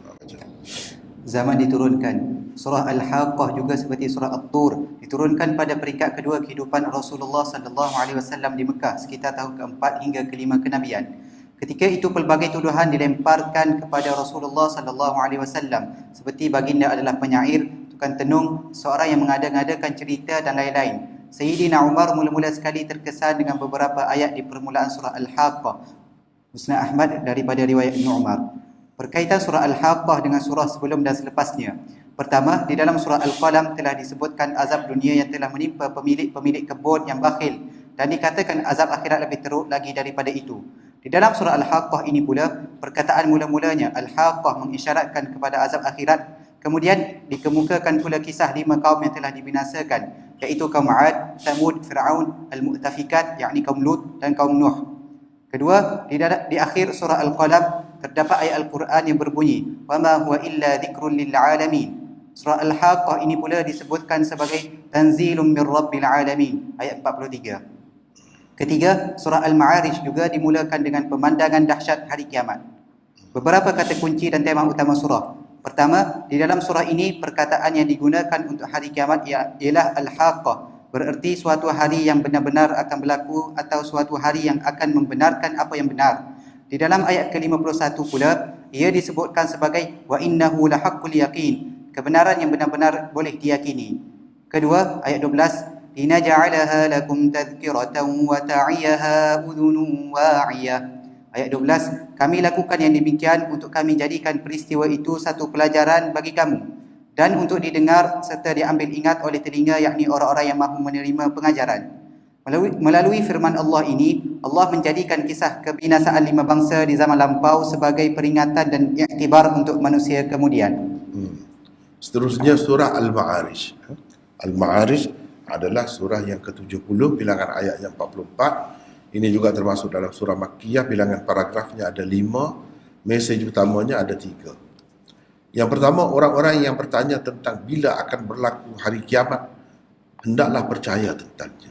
Zaman diturunkan. Surah Al-Haqqah juga seperti surah At-Tur diturunkan pada peringkat kedua kehidupan Rasulullah sallallahu alaihi wasallam di Mekah sekitar tahun keempat hingga kelima kenabian. Ketika itu pelbagai tuduhan dilemparkan kepada Rasulullah sallallahu alaihi wasallam seperti baginda adalah penyair, tukang tenung, seorang yang mengada-ngadakan cerita dan lain-lain. Sayyidina Umar mula-mula sekali terkesan dengan beberapa ayat di permulaan surah Al-Haqqah. Musnad Ahmad daripada riwayat Ibn Umar. Berkaitan surah Al-Haqqah dengan surah sebelum dan selepasnya. Pertama, di dalam surah Al-Qalam telah disebutkan azab dunia yang telah menimpa pemilik-pemilik kebun yang bakhil dan dikatakan azab akhirat lebih teruk lagi daripada itu. Di dalam surah Al-Haqqah ini pula, perkataan mula-mulanya Al-Haqqah mengisyaratkan kepada azab akhirat. Kemudian dikemukakan pula kisah 5 kaum yang telah dibinasakan, iaitu kaum 'Ad, Thamud, Fir'aun, Al-Mu'tafikat, yakni kaum Lut dan kaum Nuh. Kedua, di akhir surah Al-Qalam terdapat ayat Al-Quran yang berbunyi وَمَا هُوَ إِلَّا ذِكْرٌ لِلْعَالَمِينَ. Surah Al-Haqqah ini pula disebutkan sebagai Tanzilun min Rabbil Alamin, ayat 43. Ketiga, surah Al-Ma'arij juga dimulakan dengan pemandangan dahsyat hari kiamat. Beberapa kata kunci dan tema utama surah. Pertama, di dalam surah ini perkataan yang digunakan untuk hari kiamat ialah Al-Haqqah, bererti suatu hari yang benar-benar akan berlaku atau suatu hari yang akan membenarkan apa yang benar. Di dalam ayat ke-51 pula, ia disebutkan sebagai wa innahu lahaqqul yaqin, kebenaran yang benar-benar boleh diyakini. Kedua, ayat 12, linaj'alaha lakum tadhkiratan wa ta'iyaha udhunun wa'iyah. Ayat 12, kami lakukan yang demikian untuk kami jadikan peristiwa itu satu pelajaran bagi kamu dan untuk didengar serta diambil ingat oleh telinga, yakni orang-orang yang mahu menerima pengajaran. Melalui firman Allah ini, Allah menjadikan kisah kebinasaan 5 bangsa di zaman lampau sebagai peringatan dan iktibar untuk manusia kemudian. Seterusnya surah Al-Ma'arij. Al-Ma'arij adalah surah yang ke-70, bilangan ayat yang 44. Ini juga termasuk dalam surah Makkiyah, bilangan paragrafnya ada 5, mesej utamanya ada 3. Yang pertama, orang-orang yang bertanya tentang bila akan berlaku hari kiamat, hendaklah percaya tentangnya.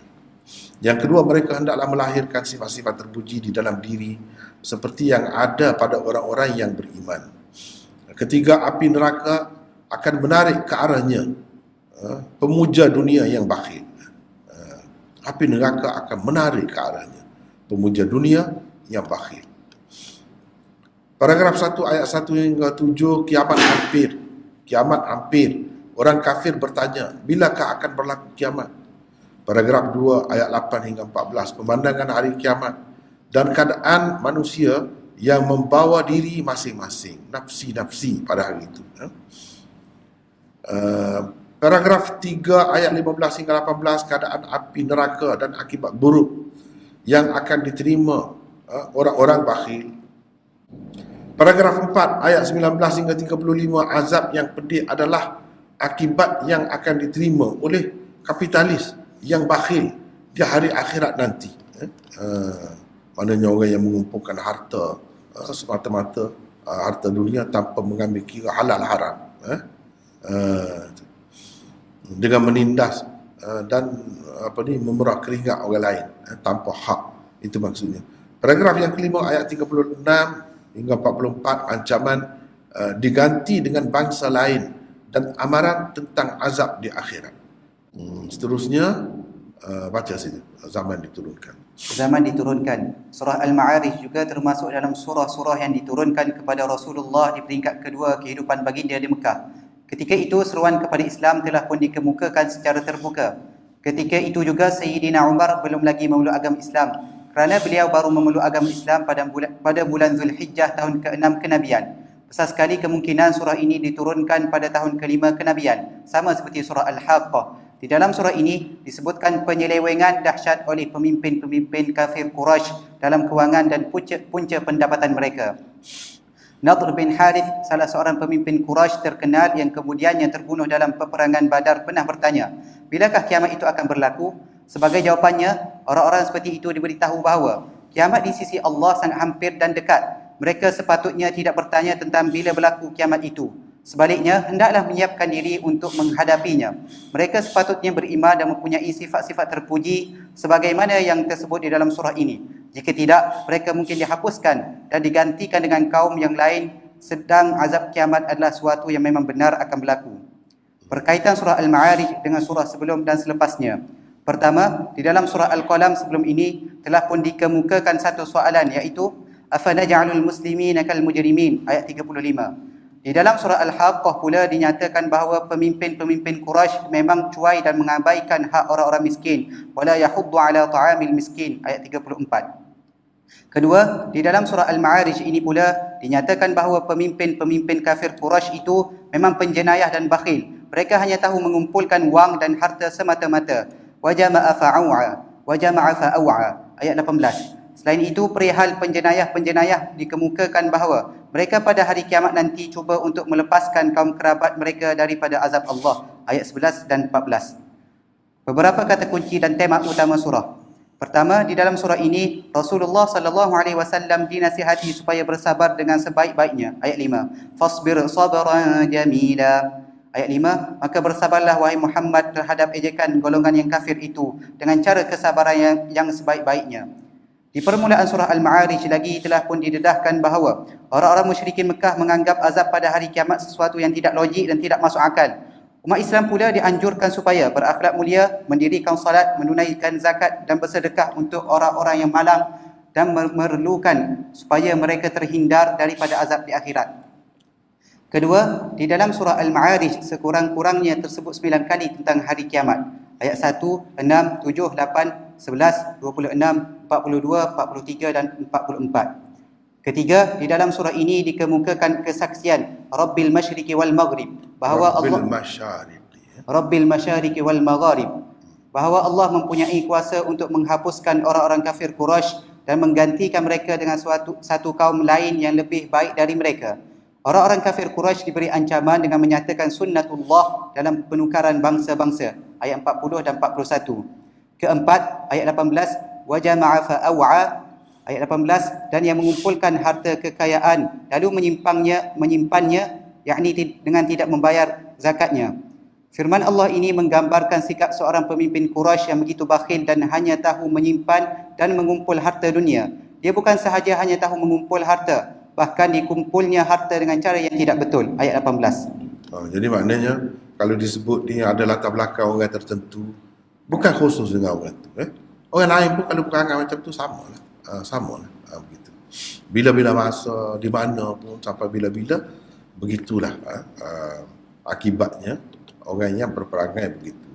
Yang kedua, mereka hendaklah melahirkan sifat-sifat terpuji di dalam diri seperti yang ada pada orang-orang yang beriman. Ketiga, api neraka akan menarik ke arahnya pemuja dunia yang bakhil. Api neraka akan menarik ke arahnya pemuja dunia yang bakhil. Paragraf 1 ayat 1 hingga 7, kiamat hampir. Kiamat hampir. Orang kafir bertanya, bilakah akan berlaku kiamat? Paragraf 2 ayat 8 hingga 14, pemandangan hari kiamat dan keadaan manusia yang membawa diri masing-masing, nafsi-nafsi pada hari itu. Paragraf 3 ayat 15 hingga 18, keadaan api neraka dan akibat buruk yang akan diterima orang-orang bakhil. Paragraf 4 ayat 19 hingga 35, azab yang pedih adalah akibat yang akan diterima oleh kapitalis yang bakhil di hari akhirat nanti. Maknanya orang yang mengumpulkan harta semata-mata harta dunia tanpa mengambil kira halal haram, dengan menindas dan memerah keringat orang lain tanpa hak. Itu maksudnya. Paragraf yang kelima ayat 36 hingga 44, ancaman diganti dengan bangsa lain dan amaran tentang azab di akhirat. Seterusnya baca sini, zaman diturunkan. Zaman diturunkan. Surah Al-Ma'arij juga termasuk dalam surah-surah yang diturunkan kepada Rasulullah di peringkat kedua kehidupan baginda di Mekah. Ketika itu seruan kepada Islam telah pun dikemukakan secara terbuka. Ketika itu juga Sayyidina Umar belum lagi memeluk agama Islam, kerana beliau baru memeluk agama Islam pada bulan Zulhijjah tahun ke-6 kenabian. Besar sekali kemungkinan surah ini diturunkan pada tahun ke-5 kenabian, sama seperti surah Al-Haqqah. Di dalam surah ini disebutkan penyelewengan dahsyat oleh pemimpin-pemimpin kafir Quraisy dalam kewangan dan punca pendapatan mereka. Nadhr bin Harith, salah seorang pemimpin Quraisy terkenal yang kemudiannya terbunuh dalam peperangan Badar, pernah bertanya, bilakah kiamat itu akan berlaku? Sebagai jawapannya, orang-orang seperti itu diberitahu bahawa kiamat di sisi Allah sangat hampir dan dekat. Mereka sepatutnya tidak bertanya tentang bila berlaku kiamat itu. Sebaliknya, hendaklah menyiapkan diri untuk menghadapinya. Mereka sepatutnya beriman dan mempunyai sifat-sifat terpuji sebagaimana yang tersebut di dalam surah ini. Jika tidak, mereka mungkin dihapuskan dan digantikan dengan kaum yang lain, sedang azab kiamat adalah suatu yang memang benar akan berlaku. Berkaitan surah Al-Ma'arij dengan surah sebelum dan selepasnya. Pertama, di dalam surah Al-Qalam sebelum ini telah pun dikemukakan satu soalan, iaitu afanaj'alul muslimina kal mujrimin, ayat 35. Di dalam surah Al-Haqqah pula dinyatakan bahawa pemimpin-pemimpin Quraisy memang cuai dan mengabaikan hak orang-orang miskin, wala yahuddu ala ta'amil miskin, ayat 34. Kedua, di dalam surah Al-Ma'arij ini pula dinyatakan bahawa pemimpin-pemimpin kafir Quraisy itu memang penjenayah dan bakhil. Mereka hanya tahu mengumpulkan wang dan harta semata-mata. Wa jama'a fa'aw'a, ayat 18. Selain itu, perihal penjenayah-penjenayah dikemukakan bahawa mereka pada hari kiamat nanti cuba untuk melepaskan kaum kerabat mereka daripada azab Allah, ayat 11 dan 14. Beberapa kata kunci dan tema utama surah. Pertama, di dalam surah ini Rasulullah sallallahu alaihi wasallam dinasihati supaya bersabar dengan sebaik-baiknya, ayat 5. Fasbir sabran jamila, ayat 5. Maka bersabarlah wahai Muhammad terhadap ejekan golongan yang kafir itu dengan cara kesabaran yang sebaik-baiknya. Di permulaan surah Al-Ma'arij lagi telah pun didedahkan bahawa orang-orang musyrikin Mekah menganggap azab pada hari kiamat sesuatu yang tidak logik dan tidak masuk akal. Umat Islam pula dianjurkan supaya berakhlak mulia, mendirikan salat, menunaikan zakat dan bersedekah untuk orang-orang yang malang dan memerlukan supaya mereka terhindar daripada azab di akhirat. Kedua, di dalam surah Al-Ma'arij sekurang-kurangnya tersebut 9 kali tentang hari kiamat. Ayat 1, 6, 7, 8, 11, 26, 42, 43 dan 44. Ketiga, di dalam surah ini dikemukakan kesaksian Rabbil Masyriqi wal Maghrib, bahawa Rabbil Masyariqi wal Magharib, bahawa Allah mempunyai kuasa untuk menghapuskan orang-orang kafir Quraisy dan menggantikan mereka dengan satu kaum lain yang lebih baik dari mereka. Orang-orang kafir Quraisy diberi ancaman dengan menyatakan sunnatullah dalam penukaran bangsa-bangsa, ayat 40 dan 41. Keempat, ayat 18, wa jama'a fa'aw'a, ayat 18, dan yang mengumpulkan harta kekayaan lalu menyimpannya, yakni dengan tidak membayar zakatnya. Firman Allah ini menggambarkan sikap seorang pemimpin Quraisy yang begitu bakhil dan hanya tahu menyimpan dan mengumpul harta dunia. Dia bukan sahaja hanya tahu mengumpul harta, bahkan dikumpulnya harta dengan cara yang tidak betul, ayat 18. Jadi maknanya kalau disebut ni ada latar belakang orang tertentu, bukan khusus dengan orang tu. Orang lain pun kalau perangai macam tu samalah. Begitu. Bila-bila masa, di mana pun, sampai bila-bila, begitulah akibatnya orang yang berperangai begitu.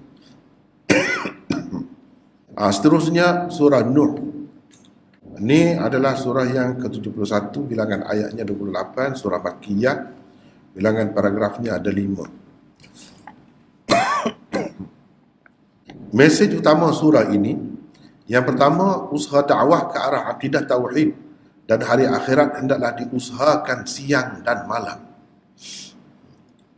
Seterusnya surah Nuh. Ini adalah surah yang ke-71, bilangan ayatnya 28, surah Makkiyah, bilangan paragrafnya ada 5. Mesej utama surah ini, yang pertama, usaha dakwah ke arah akidah tauhid dan hari akhirat hendaklah diusahakan siang dan malam.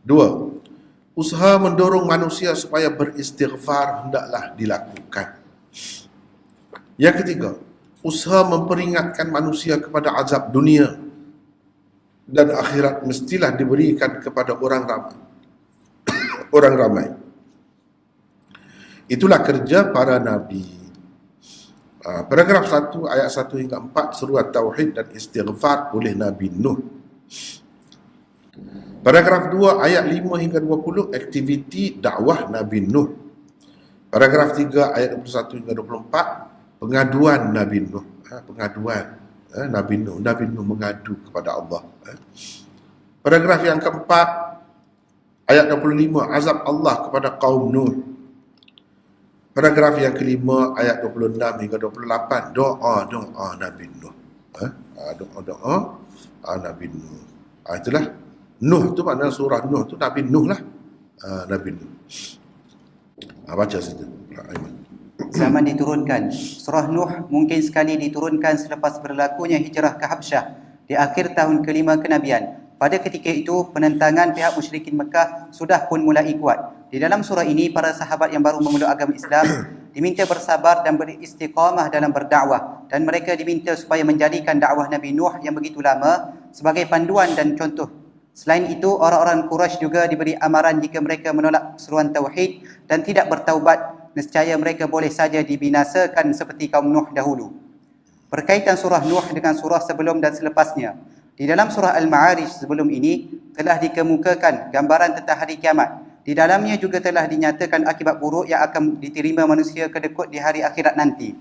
2. Usaha mendorong manusia supaya beristighfar hendaklah dilakukan. Yang ketiga, usaha memperingatkan manusia kepada azab dunia dan akhirat mestilah diberikan kepada orang ramai. Itulah kerja para nabi. Paragraf 1 ayat 1 hingga 4 seruan tauhid dan istighfar oleh Nabi Nuh. Paragraf 2 ayat 5 hingga 20 aktiviti dakwah Nabi Nuh. Paragraf 3 ayat 21 hingga 24 pengaduan Nabi Nuh. Nabi Nuh mengadu kepada Allah. Paragraf yang keempat ayat 25 azab Allah kepada kaum Nuh. Paragraf yang kelima ayat 26 hingga 28 doa Nabi Nuh. Doa Nabi Nuh. Itulah Nuh tu makna surah Nuh tu Nabi Nuh lah. Nabi Nuh. Baca saja. Zaman diturunkan. Surah Nuh mungkin sekali diturunkan selepas berlakunya hijrah ke Habsyah di akhir tahun kelima kenabian. Pada ketika itu, penentangan pihak musyrikin Mekah sudah pun mulai kuat. Di dalam surah ini, para sahabat yang baru memeluk agama Islam diminta bersabar dan beristiqamah dalam berdakwah, dan mereka diminta supaya menjadikan dakwah Nabi Nuh yang begitu lama sebagai panduan dan contoh. Selain itu, orang-orang Quraisy juga diberi amaran jika mereka menolak seruan tauhid dan tidak bertaubat, nescaya mereka boleh saja dibinasakan seperti kaum Nuh dahulu. Berkaitan surah Nuh dengan surah sebelum dan selepasnya, di dalam surah Al-Ma'arij sebelum ini telah dikemukakan gambaran tentang hari kiamat. Di dalamnya juga telah dinyatakan akibat buruk yang akan diterima manusia kedekut di hari akhirat nanti.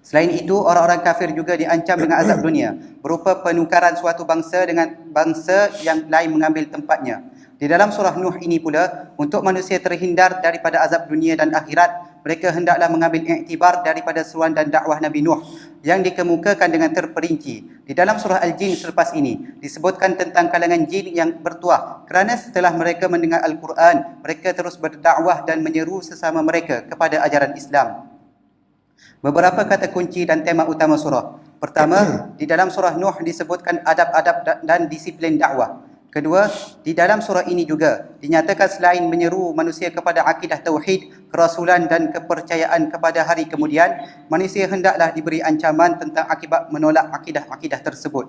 Selain itu, orang-orang kafir juga diancam dengan azab dunia berupa penukaran suatu bangsa dengan bangsa yang lain mengambil tempatnya. Di dalam surah Nuh ini pula, untuk manusia terhindar daripada azab dunia dan akhirat, mereka hendaklah mengambil iktibar daripada seruan dan dakwah Nabi Nuh yang dikemukakan dengan terperinci. Di dalam surah Al-Jin selepas ini disebutkan tentang kalangan jin yang bertuah kerana setelah mereka mendengar Al-Quran, mereka terus berdakwah dan menyeru sesama mereka kepada ajaran Islam. Beberapa kata kunci dan tema utama surah. Pertama, di dalam surah Nuh disebutkan adab-adab dan disiplin dakwah. Kedua, di dalam surah ini juga dinyatakan selain menyeru manusia kepada akidah tauhid, kerasulan dan kepercayaan kepada hari kemudian, manusia hendaklah diberi ancaman tentang akibat menolak akidah-akidah tersebut.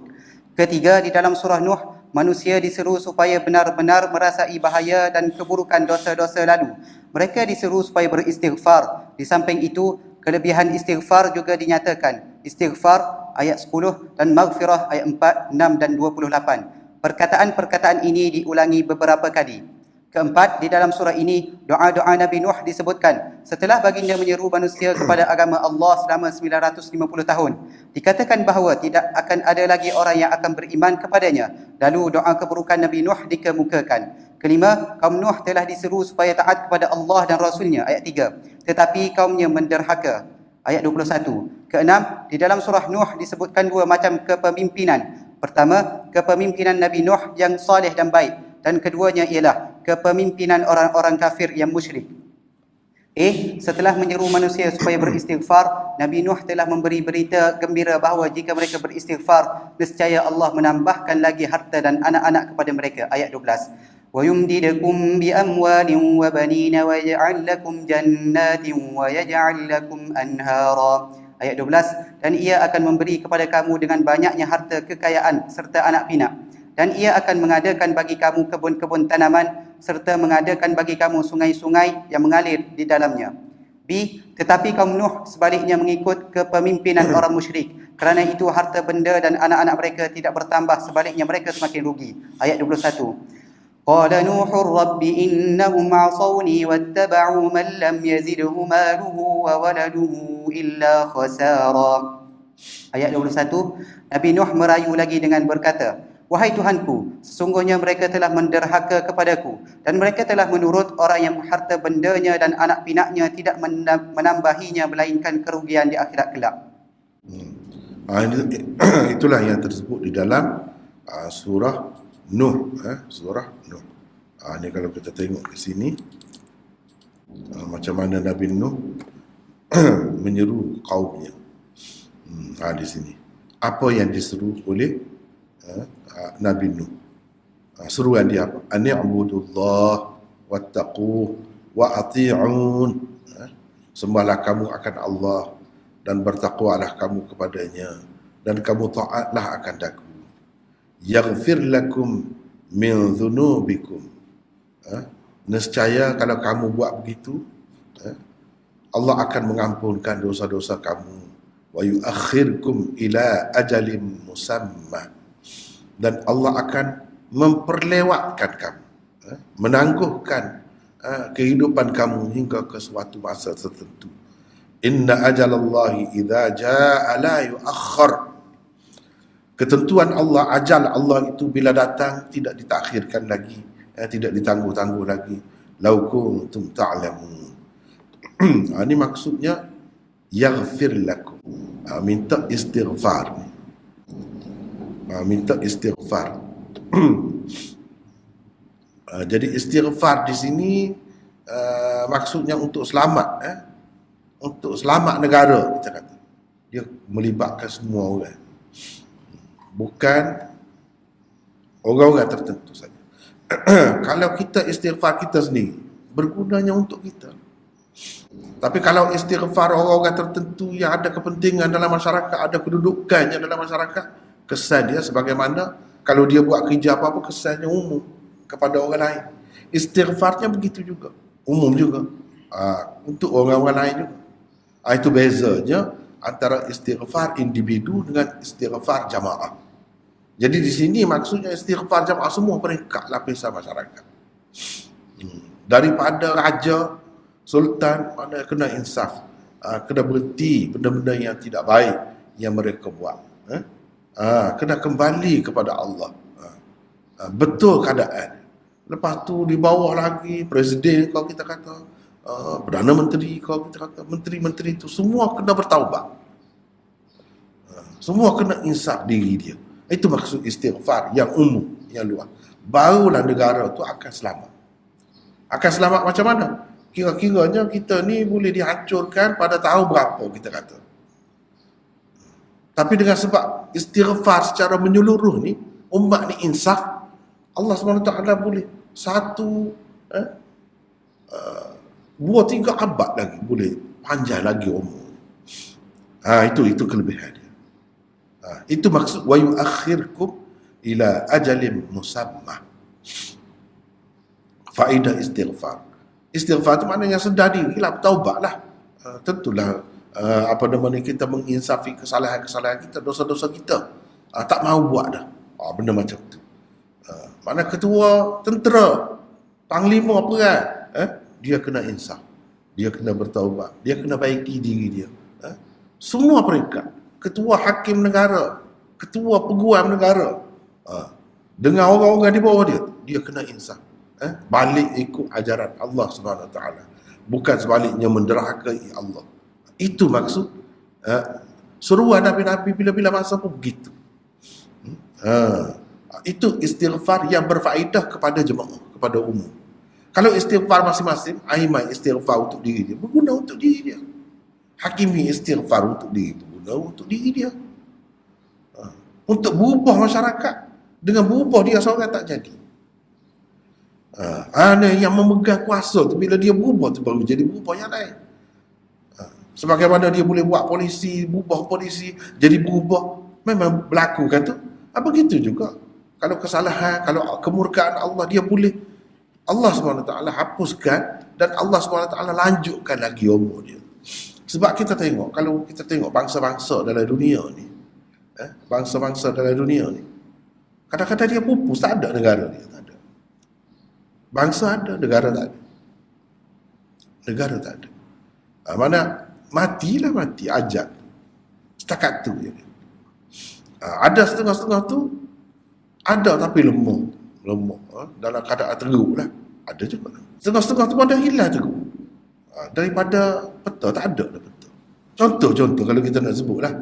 Ketiga, di dalam surah Nuh, manusia diseru supaya benar-benar merasai bahaya dan keburukan dosa-dosa lalu. Mereka diseru supaya beristighfar. Di samping itu, kelebihan istighfar juga dinyatakan. Istighfar ayat 10 dan maghfirah ayat 4, 6 dan 28. Perkataan-perkataan ini diulangi beberapa kali. Keempat, di dalam surah ini, doa-doa Nabi Nuh disebutkan. Setelah baginda menyeru manusia kepada agama Allah selama 950 tahun, dikatakan bahawa tidak akan ada lagi orang yang akan beriman kepadanya. Lalu doa keburukan Nabi Nuh dikemukakan. Kelima, kaum Nuh telah diseru supaya taat kepada Allah dan Rasulnya, ayat 3. Tetapi kaumnya menderhaka, ayat 21. Keenam, di dalam surah Nuh disebutkan dua macam kepemimpinan. Pertama, kepemimpinan Nabi Nuh yang saleh dan baik, dan keduanya ialah kepemimpinan orang-orang kafir yang musyrik. Setelah menyeru manusia supaya beristighfar, Nabi Nuh telah memberi berita gembira bahawa jika mereka beristighfar, nescaya Allah menambahkan lagi harta dan anak-anak kepada mereka, ayat 12. وَيُمْدِدْكُمْ بِأَمْوَالٍ وَبَنِينَ وَيَجْعَلْ لَكُمْ جَنَّاتٍ وَيَجْعَلْ لَكُمْ أَنْهَارًا. Ayat 12, dan ia akan memberi kepada kamu dengan banyaknya harta kekayaan serta anak pinak. Dan ia akan mengadakan bagi kamu kebun-kebun tanaman serta mengadakan bagi kamu sungai-sungai yang mengalir di dalamnya. Tetapi kaum Nuh sebaliknya mengikut kepemimpinan orang musyrik. Kerana itu harta benda dan anak-anak mereka tidak bertambah, sebaliknya mereka semakin rugi. Ayat 21. قال نوح رب إنهم عصوني واتبعوا من لم يزده ماله وولده إلا خسارا. Ayat 21, Nabi Nuh merayu lagi dengan berkata, wahai Tuhanku, sesungguhnya mereka telah menderhaka kepadaku dan mereka telah menurut orang yang harta bendanya dan anak pinaknya tidak menambahinya melainkan kerugian di akhirat kelak. Itulah yang tersebut di dalam surah Nuh, surah Nuh. Ini kalau kita tengok di sini, macam mana Nabi Nuh menyeru kaumnya. Di sini, apa yang diseru oleh Nabi Nuh? Seruan dia apa? Ani'budullah wattaquh wa ati'un. Sembahlah kamu akan Allah dan bertakwalah kamu kepadanya dan kamu taatlah akan Aku. Yaghfir lakum min dhunubikum. Nescaya kalau kamu buat begitu, Allah akan mengampunkan dosa-dosa kamu. Wa yuakhirkum ila ajalin musamma. Dan Allah akan memperlewatkan kamu, menangguhkan kehidupan kamu hingga ke suatu masa tertentu. Inna ajalallahi idza jaa la yuakhkhar. Ketentuan Allah, ajal Allah itu bila datang tidak ditakhirkan lagi, tidak ditangguh-tangguh lagi. Lau kuntum ta'lamun. Ini maksudnya yaghfir lakum. Minta istighfar. Minta istighfar. Jadi istighfar di sini maksudnya untuk selamat, untuk selamat negara, kita kata. Dia melibatkan semua orang. Bukan orang-orang tertentu saja. Kalau kita istighfar kita sendiri, bergunanya untuk kita. Tapi kalau istighfar orang-orang tertentu yang ada kepentingan dalam masyarakat, ada kedudukannya dalam masyarakat, kesan dia sebagaimana kalau dia buat kerja apa-apa, kesannya umum kepada orang lain. Istighfarnya begitu juga, umum juga, untuk orang-orang lain juga. Itu bezanya antara istighfar individu dengan istighfar jamaah. Jadi di sini maksudnya istighfar jamaah semua peringkat lapisan masyarakat. Daripada raja, sultan, mana kena insaf, kena berhenti benda-benda yang tidak baik yang mereka buat, kena kembali kepada Allah, betul keadaan. Lepas tu di bawah lagi presiden, kalau kita kata, Perdana Menteri, kalau kita kata menteri-menteri itu semua kena bertaubat, semua kena insaf diri dia. Itu maksud istighfar yang umum, yang luas. Barulah negara tu akan selamat. Akan selamat macam mana? Kira-kiranya kita ni boleh dihancurkan pada tahun berapa kita kata. Tapi dengan sebab istighfar secara menyeluruh ni, umat ni insaf, Allah SWT boleh satu, 2-3 abad lagi, boleh panjang lagi umur. Itu kelebihan dia. Itu maksud wa yuakhirkum ila ajalin musamma. Faedah istighfar. Istighfar itu maknanya sedar diri lah, bertaubatlah. Tentulah kita menginsafi kesalahan-kesalahan kita, dosa-dosa kita. Tak mahu buat dah. Benda macam tu. Mana ketua tentera, panglima perang, dia kena insaf. Dia kena bertaubat. Dia kena baiki diri dia. Semua peringkat. Ketua hakim negara, ketua peguam negara, dengan orang-orang di bawah dia kena insaf. Balik ikut ajaran Allah Subhanahu Wa Taala, bukan sebaliknya menderhakai Allah. Itu maksud seruan Nabi-Nabi bila-bila masa pun begitu. Itu istighfar yang berfaedah kepada jemaah, kepada umum. Kalau istighfar masing-masing, Aiman istighfar untuk diri dia, berguna untuk diri dia. Hakimi istighfar untuk diri, berguna untuk diri dia. Untuk berubah masyarakat, dengan berubah dia seorang tak jadi. Yang memegang kuasa tu, bila dia berubah tu baru jadi berubah yang lain. Sebagaimana dia boleh buat polisi, berubah polisi jadi berubah, memang berlaku kan tu. Begitu juga kalau kesalahan, kalau kemurkaan Allah, dia boleh Allah SWT hapuskan dan Allah SWT lanjutkan lagi umur dia. Sebab kita tengok, kalau kita tengok bangsa-bangsa dalam dunia ni, bangsa-bangsa dalam dunia ni, kadang-kadang dia pupus, tak ada negara dia, tak ada. Bangsa ada, negara tak ada. Negara tak ada. Mana matilah mati, ajal. Setakat tu je. Ada setengah-setengah tu, ada tapi lemah. Dalam keadaan teruk lah. Ada juga. Setengah-setengah tu pada hilang teruk. Daripada peta, tak ada dah peta. Contoh kalau kita nak sebut lah.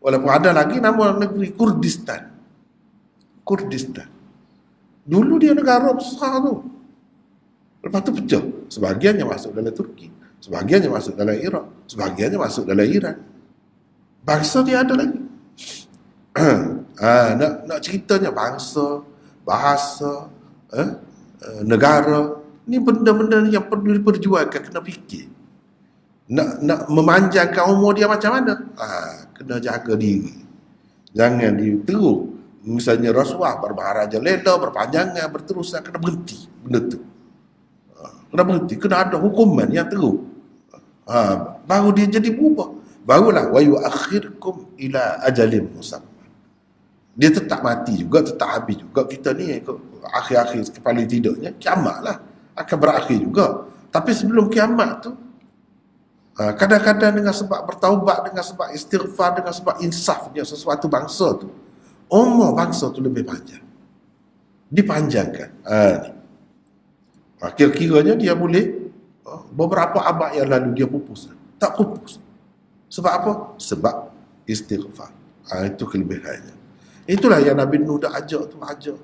Walaupun ada lagi nama negeri Kurdistan. Kurdistan. Dulu dia negara besar tu. Lepas tu pecah. Sebahagiannya masuk dalam Turki. Sebahagiannya masuk dalam Iraq. Sebahagiannya masuk dalam Iran. Bangsa dia ada lagi. Nak ceritanya bangsa, bahasa, negara. Ini benda-benda yang perlu diperjuangkan, kena fikir. Nak memanjangkan umur dia macam mana? Kena jaga diri. Jangan diteruk. Misalnya rasuah, berbaharaja lela, berpanjangan, berterusan, kena berhenti benda tu. Kena berhenti, kena ada hukuman yang teruk. Baru dia jadi berubah. Barulah wa yuakhirkum ila ajalin musamma. Dia tetap mati juga, tetap habis juga. Kita ni akhir-akhir paling tidaknya kiamat lah, akan berakhir juga. Tapi sebelum kiamat tu, kadang-kadang dengan sebab bertaubat, dengan sebab istighfar, dengan sebab insafnya sesuatu bangsa tu, umur bangsa tu lebih panjang, dipanjangkan. Kira-kiranya dia boleh beberapa abad yang lalu dia pupus, tak pupus. Sebab apa? Sebab istighfar. Itu kelebihannya. Itulah yang Nabi Nuh dah ajak tu, ajak.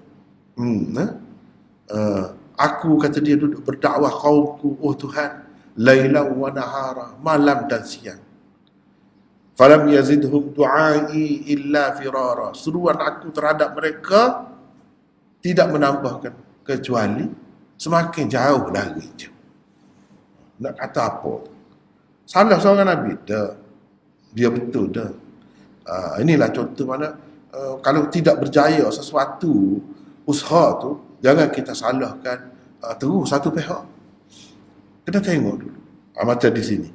Aku, kata dia, duduk berdakwah kaumku, oh Tuhan, lailan wa nahara, malam dan siang. Falam yazidhum du'ai illa firara. Seruan aku terhadap mereka tidak menambahkan kecuali semakin jauh lari je. Nak kata apa? Salah seorang Nabi? Dah. Dia betul dah. Inilah contoh mana kalau tidak berjaya sesuatu usaha tu, jangan kita salahkan terus satu pihak. Kena tengok dulu. Macam di sini.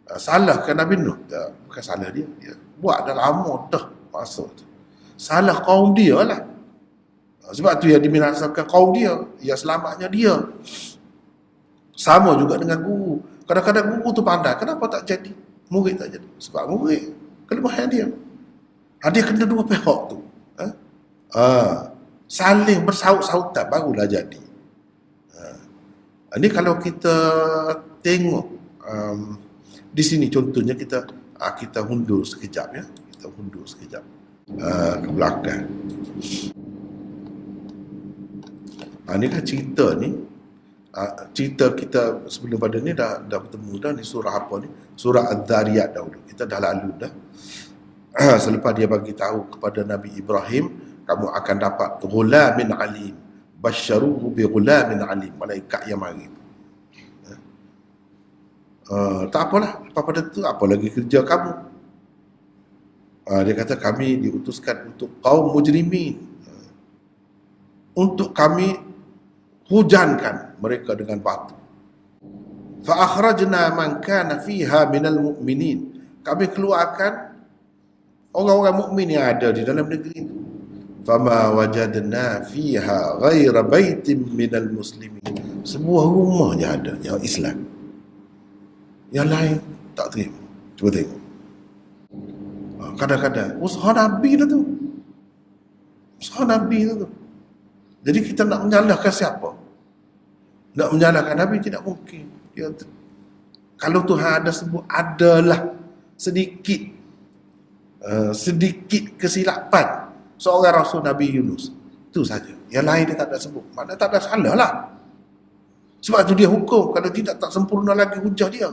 Salahkan Nabi Nuh? Tak, bukan salah dia. Dia buat dah lama dah masa tu. Salah kaum dia lah. Sebab tu yang dibinasakan kaum dia, yang selamatnya dia. Sama juga dengan guru. Kadang-kadang guru tu pandai, kenapa tak jadi? Murid tak jadi. Sebab murid kelemahan dia. Dia kena dua pihak tu. Saling bersaut-sautan barulah jadi. Ini kalau kita tengok di sini contohnya kita hundur sekejap ya. Kita hundur sekejap ke belakang. Ini kan cerita ni. Cerita kita sebelum pada ni dah bertemu dah ni surah apa ni? Surah Adz-Dzariyat dahulu. Kita dah lalu dah. Selepas dia bagi tahu kepada Nabi Ibrahim, kamu akan dapat ghulamin alim. Basyaruhu bi ghulamin alim. Malaikat yang mari. Tak apalah. Lepas pada tu apa lagi kerja kamu? Dia kata kami diutuskan untuk kaum mujrimin. Untuk kami hujankan mereka dengan batu. Fa akhrajna man kana fiha minal mu'minin. Kami keluarkan orang-orang mukmin yang ada di dalam negeri itu. Fama wajadna fiha ghaira baitin minal muslimin. Sebuah rumah je ada yang Islam. Yang lain tak terima. Cuba tengok. Kadang-kadang usaha Nabi dah tu. Usaha Nabi tu. Jadi kita nak menyalahkan siapa? Nak menyalahkan Nabi tidak mungkin. Kalau Tuhan ada sebut adalah sedikit kesilapan seorang Rasul Nabi Yunus. Itu saja. Yang lain dia tak ada sebut. Mana tak ada salah lah. Sebab tu dia hukum. Kalau tidak tak sempurna lagi hujah dia.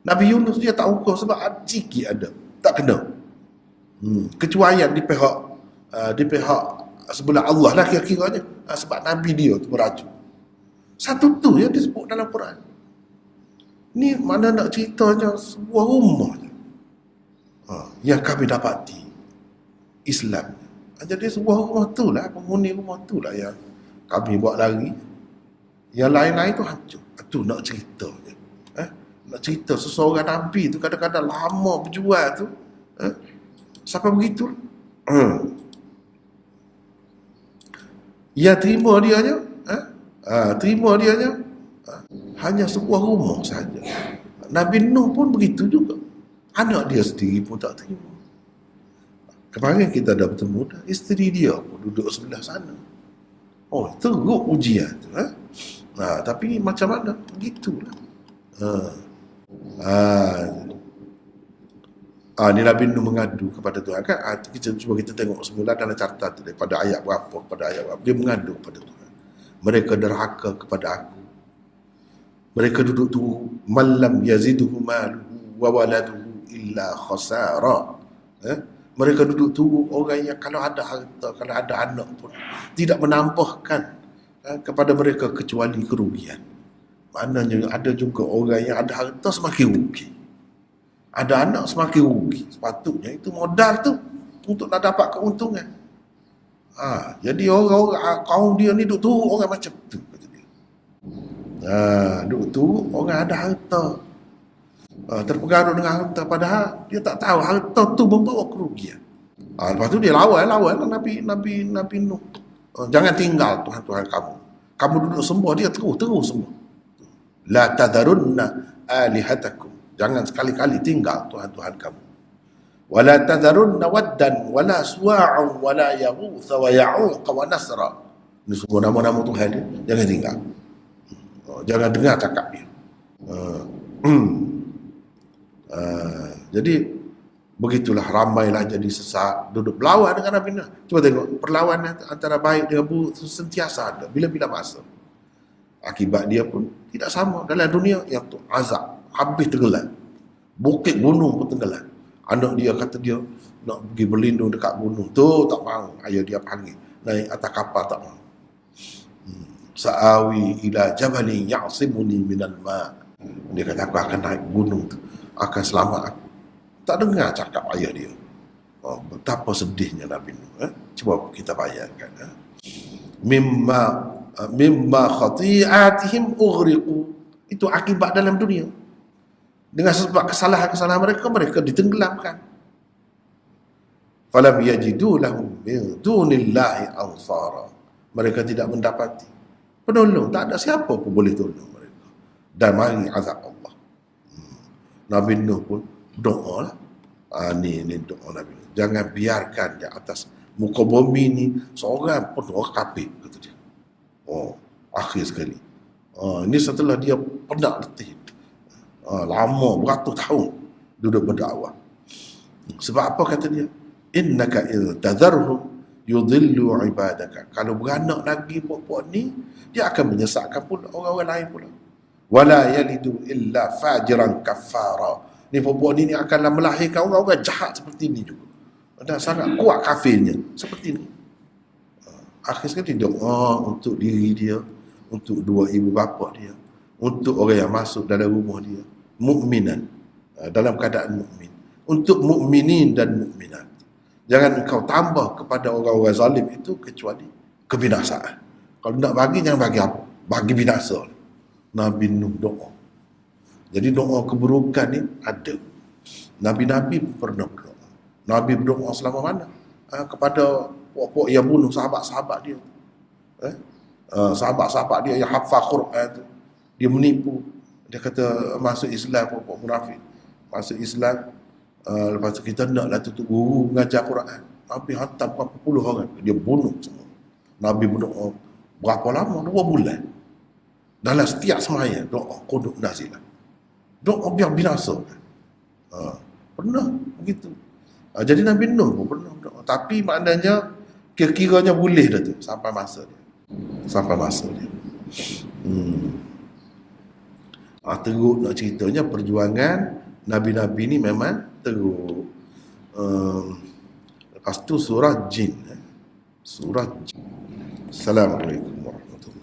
Nabi Yunus dia tak hukum sebab sikit ada. Tak kena. Kecuaian di pihak sebelah Allah lah kira-kiranya. Sebab Nabi dia tu merajuk. Satu tu yang disebut dalam Quran. Ni mana nak ceritanya sebuah rumah je. Yang kami dapati Islam. Jadi sebuah rumah tu lah, penghuni rumah tu lah yang kami buat lari. Yang lain-lain tu hancur. Tu nak cerita je. Nak cerita seseorang Nabi tu kadang-kadang lama berjual tu. Sampai begitu. Yang terima dia je. Terima dia je. Hanya sebuah rumah saja. Nabi Nuh pun begitu juga. Anak dia sendiri pun tak terima. Kemarin kita dah bertemu dah. Isteri dia pun duduk sebelah sana. Oh, teruk ujian tu. Tapi macam mana? Begitulah. Ni Nabi Nuh mengadu kepada Tuhan kan. Cuba kita tengok semula dalam carta tu daripada ayat berapa kepada ayat berapa. Dia mengadu kepada Tuhan. Mereka derhaka kepada aku. Mereka duduk tunggu. Malam yaziduhu maluhu wa waladuhu illa khasara. Mereka duduk tunggu orang yang kalau ada harta, kalau ada anak pun tidak menambahkan kepada mereka kecuali kerugian. Maknanya ada juga orang yang ada harta semakin rugi. Ada anak semakin rugi. Sepatutnya itu modal tu untuk nak dapat keuntungan. Jadi orang-orang kaum dia ni duduk tunggu orang macam tu. Duduk tunggu orang ada harta. Terpengaruh dengan harta padahal dia tak tahu harta tu membawa kerugian. Lepas tu dia lawan Nabi Nuh. Jangan tinggal Tuhan kamu. Kamu duduk sembah dia terus sembah. La tadharunna alihatakum. Jangan sekali-kali tinggal Tuhan kamu. Wala tadharunna waddan wala suwa'un wala yaghutha wa ya'uq wa nasra. Ini semua nama-nama Tuhan dia. Jangan tinggal. Jangan dengar cakap dia. Jadi begitulah ramailah jadi sesat duduk berlawan dengan Nabi Nuh. Cuba tengok perlawanan antara baik dengan buruk sentiasa ada bila-bila masa. Akibat dia pun tidak sama dalam dunia yang tu azab habis tenggelam. Bukit gunung pun tenggelam. Anak dia kata dia nak pergi berlindung dekat gunung tu tak mahu. Ayah dia panggil naik atas kapal tak mahu. Sa'awi ila jabalin ya'simuni minal ma'. Dia kata, aku akan naik gunung tu, akan selamat aku. Tak dengar cakap ayah dia. Betapa sedihnya Nabi Nuh. Cuba kita bayangkan. Mimma khati'atihim ughriqu. Itu akibat dalam dunia. Dengan sebab kesalahan-kesalahan mereka, mereka ditenggelamkan. Falam yajidu lahum min dunillahi ansara. Mereka tidak mendapati penolong, tak ada siapa pun boleh tolong mereka. Dan mari azab Allah. Nabi Nuh pun doa lah. Ni doa Nabi Nuh. Jangan biarkan di atas muka bumi ni seorang pun orang kafir, kata dia. Akhir sekali. Ini setelah dia penat letih. Lama, beratus tahun duduk berdakwah. Sebab apa kata dia? Innaka il tadharhum yudhillu ibadaka. Kalau beranak lagi puak-puak ni, dia akan menyesatkan pula orang-orang lain pula. Wala yalidu illa fajiran kafara. Ni puak-puak ni akan melahirkan orang-orang jahat seperti ni juga. Dan sangat kuat kafirnya seperti ni. Akhir sekali doa untuk diri dia, untuk dua ibu bapa dia, untuk orang yang masuk dalam rumah dia, mukminan, dalam keadaan mukmin, untuk mukminin dan mukminat. Jangan engkau tambah kepada orang-orang zalim itu kecuali kebinasaan. Kalau nak bagi, jangan bagi apa? Bagi binasa. Nabi Nuh doa. Jadi doa keburukan ni ada. Nabi-Nabi pun pernah berdoa. Nabi berdoa selama mana? Kepada puak-puak yang bunuh sahabat-sahabat dia. Sahabat-sahabat dia yang hafal Quran tu. Dia menipu. Dia kata masuk Islam, puak-puak munafik. Masuk Islam, lepas tu kita naklah tutup guru mengajar Quran. Nabi hantar berapa puluh orang. Dia bunuh semua. Nabi berdoa berapa lama? 2 bulan. Dalam setiap semaya doa qunut nazilah. Doa biar binasa. Pernah begitu. Jadi Nabi Nuh pun pernah berdoa. Tapi maknanya kira-kiranya boleh dah tu sampai masa dia. Sampai masa dia. Teruk nak ceritanya perjuangan Nabi-Nabi ni memang teruk. Lepas tu surah Jin. Surah Jin. Assalamualaikum warahmatullahi